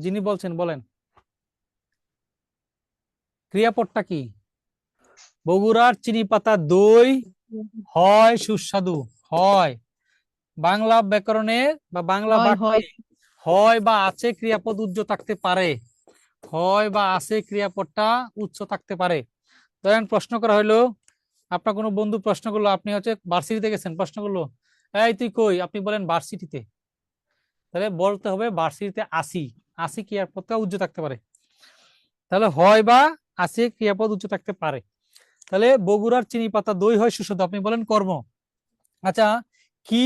যিনি বলছেন বলেন, ক্রিয়াপদটা কি? বগুড়ার চিনি পাতা দই হয় সুস্বাদু, হয়, বাংলা ব্যাকরণে বা বাংলা হয় হয়। বাক্যে হয় বা আছে ক্রিয়াপদ উচ্চ থাকতে পারে, হয় বা আছে ক্রিয়াপদটা উচ্চ থাকতে পারে। ধরেন প্রশ্ন করা হইলো, আপনার কোনো বন্ধু প্রশ্ন করলো, আপনি হচ্ছে ভার্সিটিতে গেছেন, প্রশ্ন করলো এই তুই কই, আপনি বলেন ভার্সিটিতে, তাহলে বলতে হবে ভার্সিটিতে আসি, আসি ক্রিয়াপদটা উচ্চ থাকতে পারে, তাহলে হয় বা আছে ক্রিয়াপদ উচ্চ থাকতে পারে। তাহলে বগুড়ার চিনি পাতা দই হয় সুস্বাদু, আপনি বলেন কর্ম। আচ্ছা, কি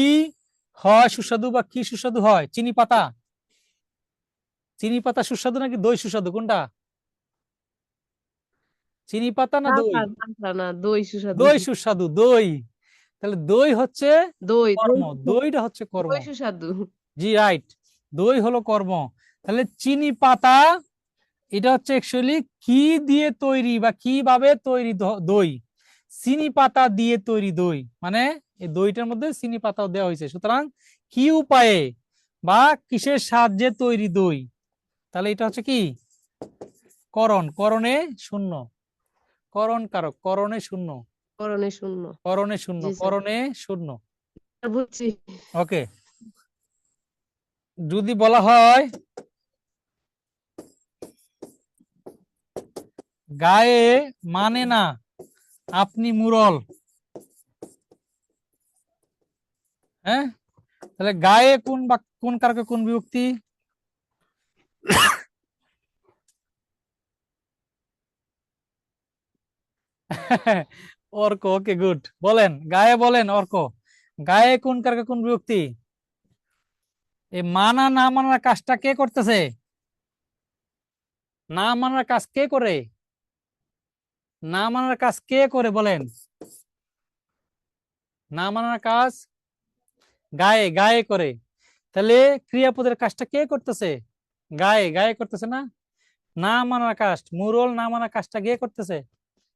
হয় সুস্বাদু বা কি সুস্বাদু হয়? চিনি পাতা, চিনি পাতা সুস্বাদু নাকি দই সুস্বাদু, কোনটা? চিনি পাতা না না দই? স্যার, না স্যার, না, দই সুস্বাদু। দই সুস্বাদু, দই, তাহলে দই হচ্ছে দই দই কর্ম, দইটা হচ্ছে কর্ম। দই সুস্বাদু। জি রাইট, দই হলো কর্ম। তাহলে চিনি পাতা এটা হচ্ছে অ্যাকচুয়ালি কি দিয়ে তৈরি বা কিভাবে তৈরি দই, চিনি পাতা দিয়ে তৈরি দই, মানে এই দইটার মধ্যে চিনি পাতাও দেওয়া হয়েছে, সুতরাং কি উপায়ে বা কিসের সাহায্যে তৈরি দই, তাহলে এটা হচ্ছে কি করণ, করণে শূন্য, করণ কারক, করণে শূন্য, করণে শূন্য। করণে শূন্য, জি স্যার। করণে শূন্য। বুঝছি। ওকে, যদি বলা হয় গায়ে মানে না আপনি মুরল, হ্যাঁ তাহলে গায়ে কোন বা কোন কারকে কোন বিভক্তি? অর্ক, ওকে গুড, বলেন গায়ে, বলেন অর্ক, গায়ে কোন কারকে কোন বিভক্তি? এই মানা না মানার কাজটা কে করতেছে? না মানার কাজ কে করে? না মানার কাজ কে করে বলেন? না মানার কাজ গায়ে গায়ে করে, তাহলে ক্রিয়াপদের কাজটা কে করতেছে? গায়ে গায়ে করতেছে না? না মানার কাজ, মুরল না মানার কাজটা কে করতেছে?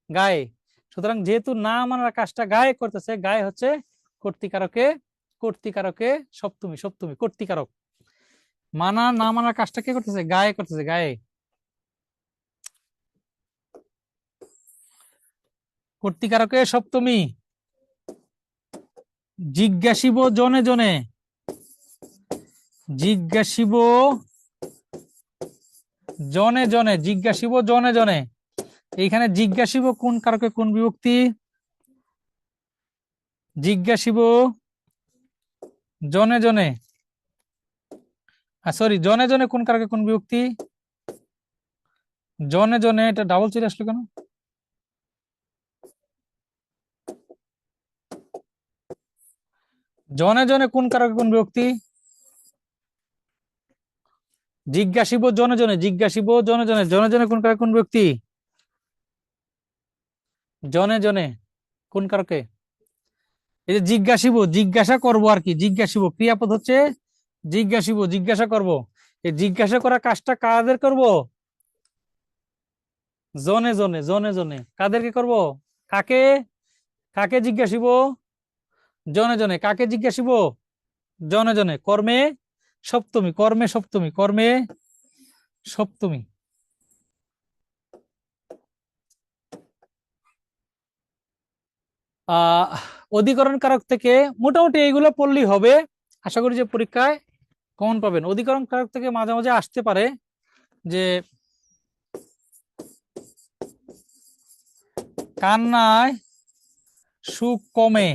গায়ে। সুতরাং যেহেতু না মানার কাজটা গায়ে করতেছে, গায়ে হচ্ছে কর্তৃকারকে, কর্তৃকারকে সপ্তমী, সপ্তমী কর্তৃকারক। মানা না মানার কাজটা কে করতেছে? গায়ে করতেছে, গায়ে। কর্তৃকারকে সপ্তমী। জিজ্ঞাসিব জনে জনে, জিজ্ঞাসিব জনে জনে, জিজ্ঞাসিব জনে জনে। এইখানে জিজ্ঞাসিব কোন কারকে কোন বিভক্তি? জিজ্ঞাসিব জনে জনে, সরি জনে জনে কোন কারকে কোন বিভক্তি? জনে জনে, এটা ডাবল চলে আসলো কেন? জনে জনে কোন কারকে কোন বিভক্তি? জিজ্ঞাসিব জনে জনে, জিজ্ঞাসিব জনে জনে, জনে জনে কোন কারকে কোন বিভক্তি? জনে জনে কোন কারকে? এই যে জিজ্ঞাসিব, জিজ্ঞাসা করব আর কি, জিজ্ঞাসিব ক্রিয়াপদ হচ্ছে জিজ্ঞাসিব, জিজ্ঞাসা করব। এই জিজ্ঞাসা করা কাজটা কাদের করব? জনে জনে, জনে জনে কাদেরকে করব? কাকে? কাকে জিজ্ঞাসিব? জনে জনে। কাকে জিজ্ঞাসিব? জনে জনে। কর্মে সপ্তমী, কর্মে সপ্তমী, কর্মে সপ্তমী। অধিকরণ কারক থেকে মোটামুটি এইগুলো পড়লেই হবে। আশা করি যে পরীক্ষায় কমন পাবেন। অধিকরণ কারক থেকে মাঝে মাঝে আসতে পারে যে কান্নায় সুখ কমে,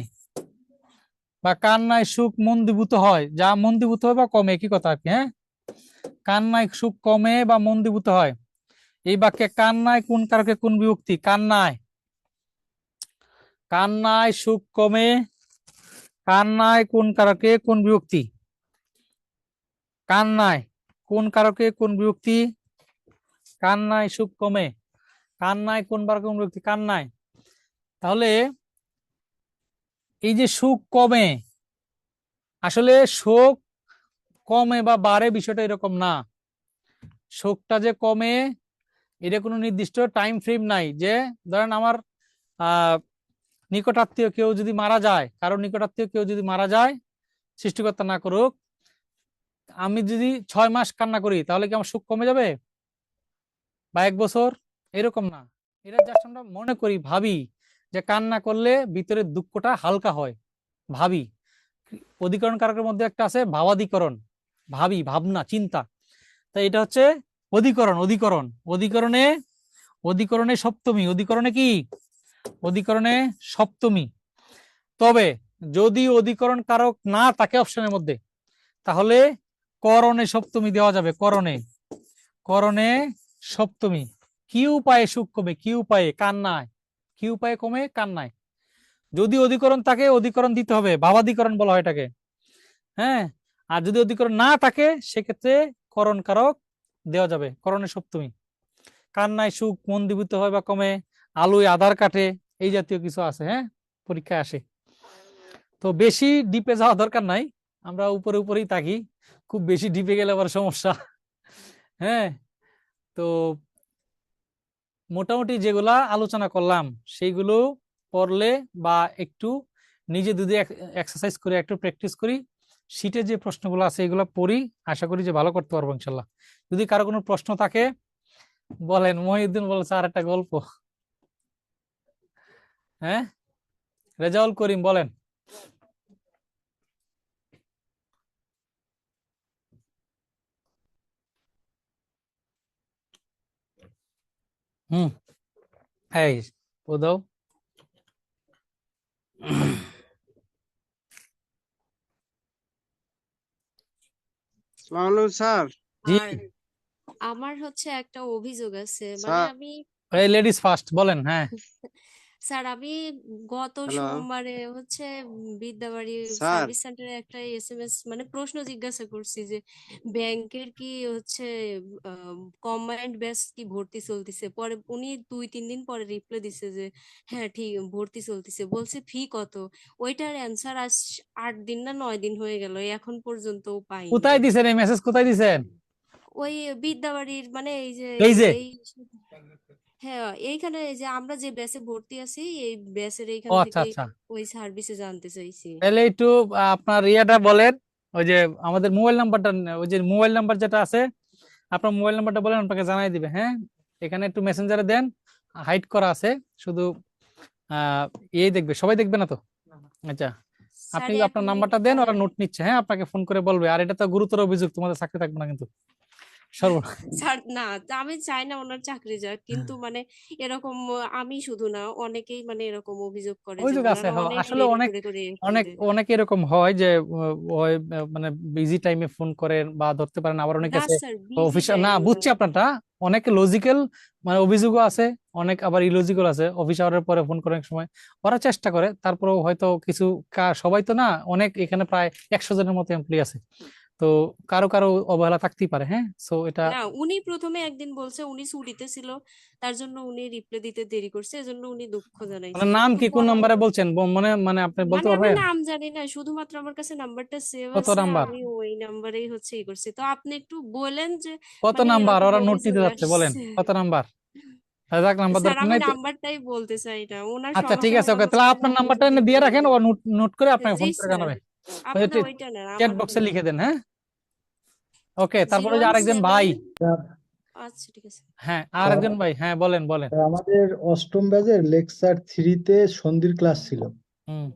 বা কান্নায় সুখ মন্দীভূত হয়, যা মন্দীভূত হয় বা কমে একই কথা আর কি। হ্যাঁ, কান্নায় সুখ কমে বা মন্দীভূত হয়। এই বাক্যে কান্নায় কোন কারকে কোন বিভক্তি? কান্নায়, কান্নায় সুখ কমে, কান্নায় কোন কারকে কোন বিভক্তি? কান্নায় কোন কারকে কোন বিভক্তি? কান্নায় সুখ কমে, কান্নায় কোন কারকে কোন বিভক্তি? কান্নায়। তাহলে এই যে সুখ কমে, আসলে শোক কমে বা বাড়ে বিষয়টা এরকম না। শোকটা যে কমে এটা কোনো নির্দিষ্ট টাইম ফ্রেম নাই। যে ধরেন আমার নিকটাত্মীয় কেউ যদি মারা যায়, কারণ নিকটাত্মীয় কেউ যদি মারা যায়, সৃষ্টিকর্তা না করুক, আমি যদি 6 মাস কান্না করি তাহলে কি আমার সুখ কমে যাবে? বা 1 বছর? এরকম না। এটা জাস্ট আমরা মনে করি, ভাবি যে কান্না করলে ভিতরের দুঃখটা হালকা হয়, ভাবি। অধিকরণ কারকের মধ্যে একটা আছে ভাবাধিকরণ, ভাবি, ভাবনা, চিন্তা। তাই এটা হচ্ছে অধিকরণ, অধিকরণ, অধিকরণে, অধিকরণে সপ্তমী, অধিকরণে কি? অধিকরণে সপ্তমী। তবে যদি অধিকরণ কারক না থাকে অপশনের মধ্যে, তাহলে করণে সপ্তমী দেওয়া যাবে। করণে, করণে সপ্তমী। কি উপায়ে সুখ কমে? কি উপায়ে? কান্নায়। কি উপায়ে কমে? কান্নায়। যদি অধিকরণ থাকে অধিকরণ দিতে হবে, ভাবাধিকরণ বলা হয় এটাকে। হ্যাঁ, আর যদি অধিকরণ না থাকে সেক্ষেত্রে করণ কারক দেওয়া যাবে। করণে সপ্তমী। কান্নায় সুখ মন্দীভূত হয় বা কমে, আলুয় আধার কাটে, এই জাতীয় কিছু আছে। হ্যাঁ, পরীক্ষায় আসে। তো বেশি ডিপে যাওয়া দরকার নাই, আমরা উপরে উপরেই থাকি। খুব বেশি ডিপে গেলে আবার সমস্যা। হ্যাঁ, তো মোটামুটি যেগুলা আলোচনা করলাম সেইগুলো পড়লে বা একটু নিজে যদি এক্সারসাইজ করে একটু প্র্যাকটিস করি, শীটে যে প্রশ্নগুলো আছে এগুলো পড়ি, আশা করি যে ভালো করতে পারবো ইনশাল্লাহ। যদি কারো কোনো প্রশ্ন থাকে বলেন। মহিউদ্দিন বলছে আর একটা গল্প। হ্যাঁ, রেজাউল করিম বলেন। হুম, এই ও দাও। আসসালামু আলাইকুম স্যার। জি, আর আমার হচ্ছে একটা অভিযোগ আছে, মানে স্যার আমি এই লেডিস ফার্স্ট বলেন। হ্যাঁ, স্যার আমি গত হ্যালো সোমবারে হচ্ছে বিদ্যাবাড়ি স্যার। সার্ভিস সেন্টারে একটা এসএমএস মানে প্রশ্ন জিজ্ঞাসা করছি যে ব্যাংকের কি হচ্ছে কম্বাইন্ড ব্যাচ কি ভর্তি চলতেছে, পরে উনি 2-3 দিন পরে রিপ্লাই দিছে যে হ্যাঁ ঠিক ভর্তি চলতেছে, বলছে ফি কত। ওইটার অ্যান্সার আজ 8 দিন না 9 দিন হয়ে গেল, এখন পর্যন্ত পাইনি। কোথায় দিছেন এই মেসেজ, কোথায় দিছেন? ওই বিদ্যাবাড়ির মানে এই যে এই যে এই হ্যাঁ এইখানে এই যে আমরা যে ব্যাচে ভর্তি আছি এই ব্যাচের ও এইখান আচ্ছা থেকে আচ্ছা, ওই সার্ভিসে জানতে চাইছি। তাহলে একটু আপনার ইয়েটা বলেন, ওই যে আমাদের মোবাইল নাম্বারটা, ওই যে মোবাইল নাম্বার যেটা আছে, আপনার মোবাইল নাম্বারটা বলেন, আপনাকে জানাই দিবে। হ্যাঁ, এখানে একটু মেসেঞ্জারে দেন, হাইড করা আছে শুধু, এই দেখবে, সবাই দেখবে না তো। আচ্ছা, স্যার আপনি এক আপনার মিনিট নাম্বারটা দেন, ওরা নোট নিচ্ছে। হ্যাঁ, আপনাকে ফোন করে বলবে। আর এটা তো গুরুতর অভিযোগ, তোমাদের চাকরি থাকবে না কিন্তু, সর্ব স্যার না তা আমি চাই না ওনার চাকরি যাক, কিন্তু মানে এরকম আমি শুধু না অনেকেই মানে এরকম অভিযোগ করে যে অভিযোগ আছে। ওনারা অনেক আসলে দেরি অনেক করে করে ফোন অনেক দেয়। অনেক এরকম হয় যে ওই মানে বিজি টাইমে ফোন করেন বা ধরতে পারেন, আবার অনেক না আছে স্যার বিজি অফিস না, টাইম না। বুঝছি আপনারটা। অনেক লজিক্যাল মানে অভিযোগও আছে, অনেক আবার ইলজিক্যাল আছে। অফিস আওয়ারের পরে ফোন করার সময় ওরা চেষ্টা করে, তারপরেও হয়তো কিছু সবাই তো না, অনেক এখানে প্রায় 100 জনের মতো এমপ্লয়ি আছে, তো কারো কারো অবহেলা থাকতেই পারে। হ্যাঁ, সো এটা না উনি প্রথমে একদিন বলছে উনি ছুটিতে ছিল, তার জন্য উনি রিপ্লাই দিতে দেরি করছে, এজন্য উনি দুঃখ মানে জানাইছে, নাম কিন্তু কি, কোন পরে নাম্বারে বলছেন? মানে মানে আপনি বলতে মানে আমি পারবেন নাম জানি না, শুধুমাত্র আমার কাছে নাম্বারটা সেভ কত আছে, নাম্বার? আমি ওই নাম্বারেই হচ্ছে ই করছি। তো আপনি একটু বলেন যে কত মানে নাম্বার? এরকম ওরা নোট অভিযোগ নিতে যাচ্ছে, বলেন আসছে। কত নাম্বার। যাক, নাম্বার স্যার দরকার আমি নাই তো। নাম্বারটাই বলতে চাই না, ওনার আচ্ছা ঠিক আছে, সমস্যাটা ওকে, তাহলে হচ্ছে যে আপনার আমি নাম্বারটা যদি এনে দিয়ে বলি। রাখেন, ও নোট নোট করে আপনাকে জি ফোন করে স্যার, জানাবে। আপনার ওইটা না চ্যাট আমারটা বক্সে লিখে বলেন। দেন। হ্যাঁ, ওকে, জিরো তারপরে যে ওয়ান আরেকজন সেভেন ভাই। আচ্ছা ঠিক আছে। হ্যাঁ, স্যার, আরেকজন ভাই, হ্যাঁ বলেন বলেন। আমাদের অষ্টম ব্যাচের লেকচার 3-তে সন্ধির ক্লাস ছিল। হুম,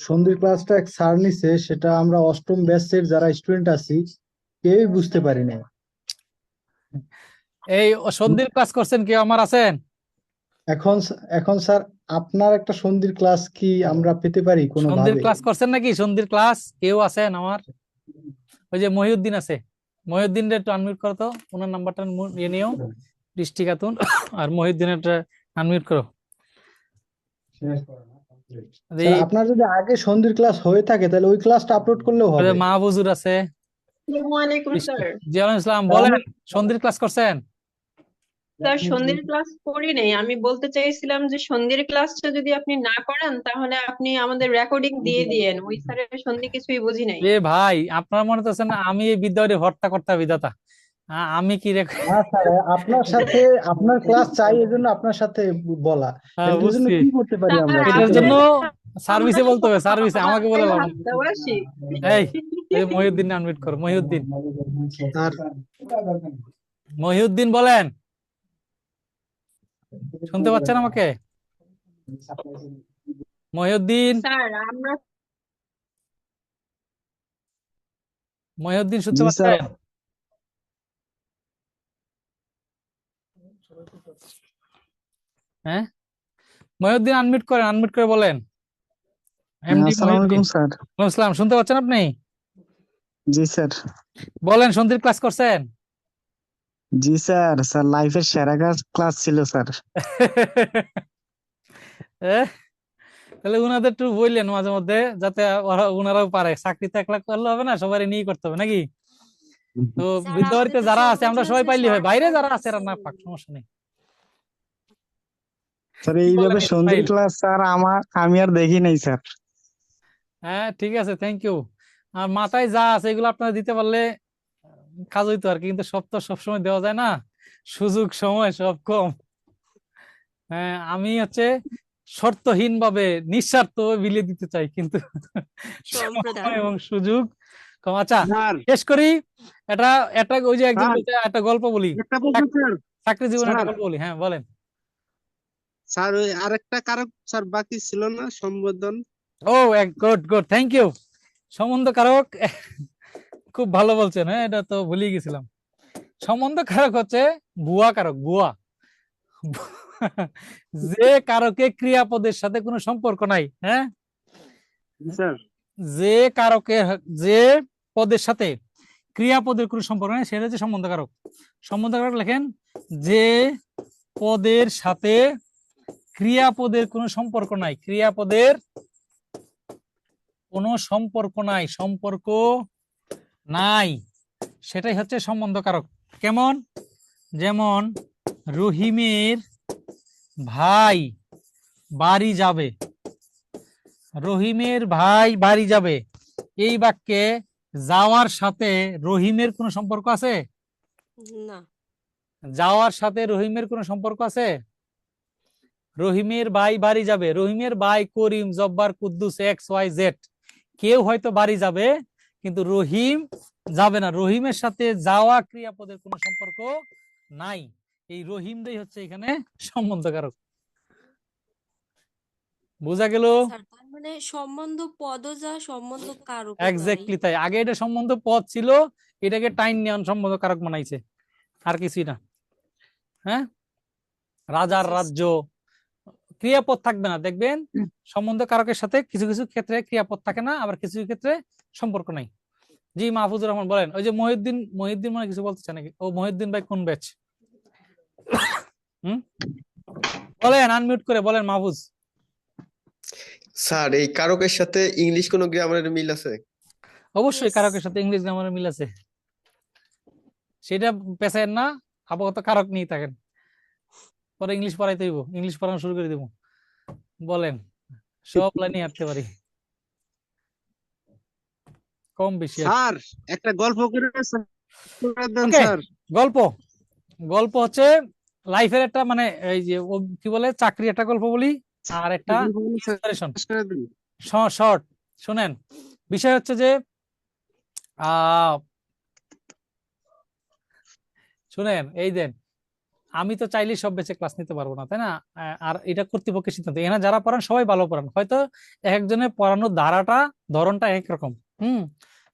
সন্ধির ক্লাসটা এক স্যার নিছে, সেটা আমরা অষ্টম ব্যাচের যারা স্টুডেন্ট আছি কেউই বুঝতে পারি না। এই সন্ধির ক্লাস করছেন, কেউ আমার আছেন? এখন এখন স্যার, আপনার একটা সন্ধির ক্লাস কি আমরা পেতে পারি সন্ধির কোনোভাবে? ক্লাস করছেন নাকি? সন্ধির ক্লাস কেউ আছেন আমার? ওই যে মহিউদ্দিন আছে, মহিউদ্দিন একটু আনমিউট করো তো, ওনার নাম্বারটা নিয়ে নিও, বৃষ্টি খাতুন। আর মহিউদ্দিনের আনমিউট করো। স্যার, আপনার যদি আগে সন্ধির ক্লাস হয়ে থাকে তাহলে ওই ক্লাসটা আপলোড করলেও হবে। মাহবুজুর আছে, আসসালামু আলাইকুম বৃষ্টি, স্যার। জি ওয়ালাইকুম আসসালাম। বলেন, সন্ধির ক্লাস করছেন? স্যার সন্ধ্যের ক্লাস করি নাই, আমি বলতে চাইছিলাম যে সন্ধ্যের ক্লাসটা যদি আপনি না করান তাহলে আপনি আমাদের রেকর্ডিং দিয়ে দিয়েন, ওই স্যারের সন্ধে কিছুই বুঝি নাই। এ ভাই, আপনার মনে তো না আমি এই বিদ্যালয়ে হত্যা করতে বিধাতা, আমি কি না স্যার, আপনার সাথে আপনার ক্লাস চাই, এজন্য আপনার সাথে বলা। এটার জন্য বুঝছি, কি করতে পারি আমরা স্যার এটার বলতে জন্য পারেন? সার্ভিসে বলতে হবে, সার্ভিসে আমাকে বলে লাভ নেই। হাসি। এই এই মহিউদ্দিন আনমিউট করো, মহিউদ্দিন, স্যার মহিউদ্দিন বলেন, শুনতে পাচ্ছেন আমাকে? মহিউদ্দিন, স্যার আমরা মহিউদ্দিন শুনতে জি স্যার। পাচ্ছেন? হ্যাঁ, মহিউদ্দিন আনমিউট করেন, আনমিউট করে বলেন। এমডি আসসালামু মহিউদ্দিন, আলাইকুম স্যার। ওয়ালাইকুম আসসালাম, শুনতে পাচ্ছেন আপনি? জি স্যার। বলেন, সন্ধির ক্লাস করছেন? জি স্যার, স্যার লাইফের সেরা ক্লাস ছিল স্যার। এহ, তাহলে উনাদের একটু বললেন মাঝে মধ্যে, যাতে উনারাও পারে। চাকরি তো একলা করলে হবে না, সবাই নিয়ে করতে হবে নাকি? তো স্যার আমাদের বিদ্যাবাড়িতে তো যারা আছে সন্ধ্যে আমরা সবাই ক্লাসে পাইলি হয়, শর্ট বাইরে টাইম যারা আছে এরা আছে। না পাক, সমস্যা নেই। স্যার কি বলেন এইভাবে সন্ধির ইসমাইল? ক্লাস স্যার আমি আর দেখি নাই স্যার। হ্যাঁ ঠিক আছে, থ্যাংক ইউ। আর মাথায় যা আছে এগুলো আপনারা দিতে পারলে কাজ হইতো আর কি, কিন্তু সব তো সবসময় দেওয়া যায় না, সুযোগ সময় সব কম। হ্যাঁ, আমি হচ্ছে শর্তহীন ভাবে নিঃস্বার্থ বিলিয়ে দিতে চাই, কিন্তু সম্প্রদায় সময় এবং সুযোগ কম। আচ্ছা, স্যার শেষ করি। এটা একটা ওই যে একজন স্যার বলছে, একটা গল্প বলি, একটা প্রশ্ন স্যার। চাকরি জীবনে একটা স্যার গল্প বলি। হ্যাঁ বলেন। স্যার ওই আরেকটা কারক স্যার বাকি ছিল না, সম্বোধন। ও, গুড গুড, থ্যাংক ইউ। সম্বন্ধ কারক, খুব ভালো বলছেন। হ্যাঁ, এটা তো ভুলিয়ে গেছিলাম। সম্বন্ধ কারক হচ্ছে ভুয়া কারক, ভুয়া। যে কারকে ক্রিয়াপদের সাথে কোনো সম্পর্ক নাই। হ্যাঁ, স্যার যে কারকের, যে পদের সাথে ক্রিয়াপদের কোনো সম্পর্ক নেই, সেটা হচ্ছে সম্বন্ধ কারক। সম্বন্ধ কারক লেখেন, যে পদের সাথে ক্রিয়াপদের কোনো সম্পর্ক নাই, ক্রিয়াপদের কোনো সম্পর্ক নাই, সম্পর্ক নাই, সেটাই হচ্ছে সম্বন্ধকারক। কেমন? যেমন রহিমের ভাই বাড়ি যাবে, রহিমের ভাই বাড়ি যাবে, এই বাক্যে যাওয়ার সাথে রহিমের কোনো সম্পর্ক আছে? না। যাওয়ার সাথে রহিমের কোনো সম্পর্ক আছে? রহিমের ভাই বাড়ি যাবে, রহিমের ভাই Karim, Jabbar, Quddus, X Y Z, কেউ হয়তো বাড়ি যাবে কিন্তু রহিম যাবে না। রহিমের সাথে যাওয়া ক্রিয়াপদের কোনো সম্পর্ক নাই। এই রহিমটাই হচ্ছে এখানে সম্বন্ধকারক। বোঝা গেল? স্যার তার মানে সম্বন্ধ পদও যা সম্বন্ধ কারক এক্স্যাক্টলি তাই। আগে এটা সম্বন্ধ পদ ছিল, এটাকে টাইম নেওয়ান সম্বন্ধ কারক বানাইছে, আর কিছুই না। হ্যাঁ, রাজার রাজ্য, ক্রিয়াপদ থাকবে না, দেখবেন সম্বন্ধ কারকের সাথে কিছু কিছু ক্ষেত্রে ক্রিয়াপদ থাকে না, আবার কিছু কিছু ক্ষেত্রে সম্পর্ক নাই। জি মাহফুজুর রহমান বলেন। ওই যে মহিউদ্দিন মানে কিছু বলতে চান নাকি? ও মহিউদ্দিন ভাই কোন ব্যাচ? বলেন, আনমিউট করে বলেন মাহফুজ। স্যার এই কারকের সাথে ইংলিশ কোনো গ্রামারের মিল আছে? অবশ্যই কারকের সাথে ইংলিশ গ্রামারের মিল আছে, সেটা পেছায়েন না, আপাতত কারক নিয়ে থাকেন, পরে ইংলিশ পড়াইতে হইব, ইংলিশ পড়ানো শুরু করে দেবো। বলেন, সব লাইনে হাঁটতে পারি, কম বেশি। স্যার একটা গল্প করে দেন ওকে, স্যার। গল্প, গল্প হচ্ছে লাইফের একটা মানে এই যে কি বলে চাকরি একটা গল্প বলি, আর একটা ইন্সপিরেশন শর্ট। শুনেন, বিষয় হচ্ছে যে শুনেন, এই দেন, আমি তো চাইলে সব বেঁচে ক্লাস নিতে পারবো না, তাই না? আর এটা কর্তৃপক্ষের সিদ্ধান্ত। এখানে যারা পড়ান সবাই ভালো পড়ান, হয়তো একজনের পড়ানোর ধরনটা একরকম।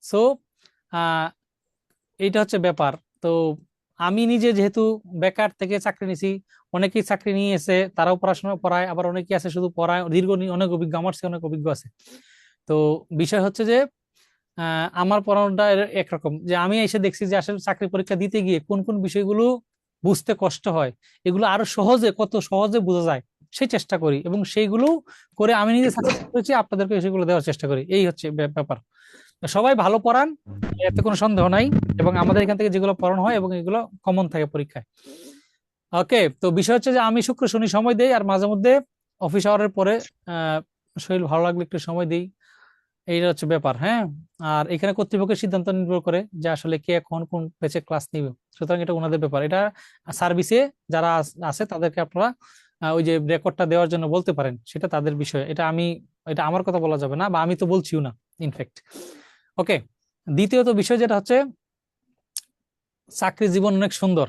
সো এইটা হচ্ছে ব্যাপার। তো আমি নিজে যেহেতু বেকার থেকে চাকরি নিছি, অনেকেই চাকরি নিয়ে এসে তারাও পড়াশোনা পড়ায়, আবার অনেকেই আছে শুধু পড়ায়, অনেক অভিজ্ঞ, আমার চেয়ে অনেক অভিজ্ঞ আছে। তো বিষয় হচ্ছে যে আমার পড়ানোটা একরকম, যে আমি এসে দেখছি যে আসলে চাকরি পরীক্ষা দিতে গিয়ে কোন কোন বিষয়গুলো বুঝতে কষ্ট হয়, এগুলো আরো কত সহজে বোঝা যায় সেই চেষ্টা করি, এবং সেইগুলো করে আমি নিজে সাকসেস করেছি, আপনাদেরকে সেগুলো দেওয়ার চেষ্টা করি। এই হচ্ছে ব্যাপার। সবাই ভালো পড়ান, এতে কোনো সন্দেহ নাই, এবং আমাদের এখান থেকে যেগুলো পড়ানো হয় এবং এগুলো কমন থাকে পরীক্ষায়। ওকে, তো বিষয় হচ্ছে যে আমি শুক্র শনি সময় দেই, আর মাঝে মধ্যে অফিস আওয়ারের পরে শরীর ভালো লাগলে একটু সময় দিই, এইটা হচ্ছে ব্যাপার। হ্যাঁ, আর এখানে কর্তৃপক্ষের সিদ্ধান্ত নির্ভর করে যে আসলে কে এখন কোন ব্যাচে ক্লাস নিবে, সুতরাং এটা ওনাদের ব্যাপার। এটা সার্ভিসে যারা আছে তাদেরকে আপনারা ওই যে রেকর্ডটা দেওয়ার জন্য বলতে পারেন, সেটা তাদের বিষয়, এটা আমার কথা বলা যাবে না, বা আমি তো বলছিও না ইনফ্যাক্ট। ওকে, দ্বিতীয়ত বিষয় যেটা হচ্ছে, চাকরি জীবন অনেক সুন্দর,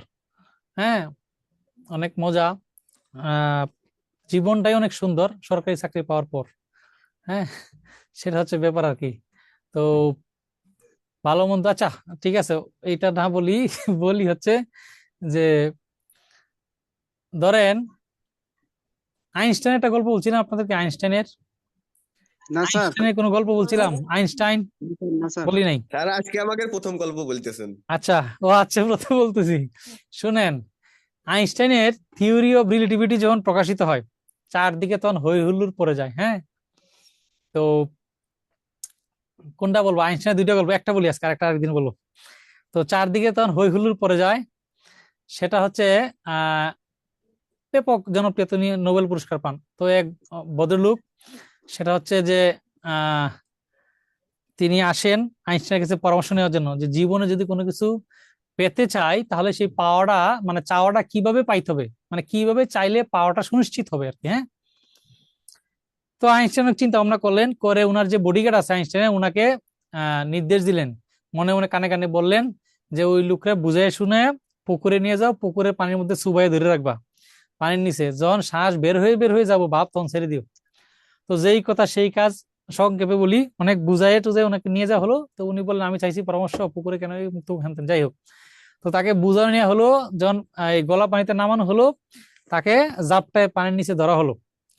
হ্যাঁ, অনেক মজা, জীবনটাই অনেক সুন্দর সরকারি চাকরি পাওয়ার পর। হ্যাঁ, সেটা হচ্ছে ব্যাপার আর কি। তো ভালো মন্দ, আচ্ছা ঠিক আছে, এইটা না বলি বলি হচ্ছে যে ধরেন আইনস্টাইনের একটা গল্প বলছি না আপনাদেরকে, আইনস্টাইনের না স্যার, কোনো গল্প বলছিলাম, আইনস্টাইন না স্যার। বলি নাই? স্যার আজকে আমাকে প্রথম গল্প বলতেছেন। আচ্ছা, আচ্ছা প্রথম বলতেছি, শুনেন। আইনস্টাইনের থিওরি অফ রিলেটিভিটি যখন প্রকাশিত হয়, চারদিকে তখন হই হুল্লোড় পড়ে যায়। হ্যাঁ, তো কোনটা বলবো? আইনস্টাইনের দুইটা গল্প, একটা বলি আজকে, আরেকটা আরেকদিন বলবো। তো চারদিকে তখন হই হুল্লোড় পড়ে যায়, সেটা হচ্ছে ব্যাপক জনপ্রিয়তা নিয়ে নোবেল পুরস্কার পান তো এক ভদ্রলোক। সেটা হচ্ছে যে তিনি আসেন আইনস্টাইনের কাছে পরামর্শ নেওয়ার জন্য, যে জীবনে যদি কোনো কিছু পেতে চাই তাহলে সেই পাওয়াটা মানে চাওয়াটা কিভাবে পাইতে হবে, মানে কিভাবে চাইলে পাওয়াটা সুনিশ্চিত হবে আর কি। হ্যাঁ, তো আইনস্টাইন চিন্তা ভাবনা করলেন, করে উনার যে বডিগার্ড আছে আইনস্টাইনের, উনাকে নির্দেশ দিলেন, মনে মনে কানে কানে বললেন যে ওই লোকরা বুঝে শুনে পুকুরে নিয়ে যাও, পুকুরের পানির মধ্যে চুবাইয়ে ধরে রাখবা, পানির নিচে যখন শ্বাস বের হয়ে যাবো ভাব তখন ছেড়ে দিও। তো যেই কথা সেই কাজ, সংক্ষেপে বলি, অনেক বুঝাই টুজাই ওনাকে নিয়ে যাওয়া হলো। তো উনি বললেন আমি চাইছি পরামর্শ, পুকুরে কেন মুক্ত হ্যান, যাই হোক। তো তাকে বুঝানো নেওয়া হলো, যখন এই গলা পানিতে নামানো হলো, তাকে জাপটায় পানির নিচে ধরা হলো।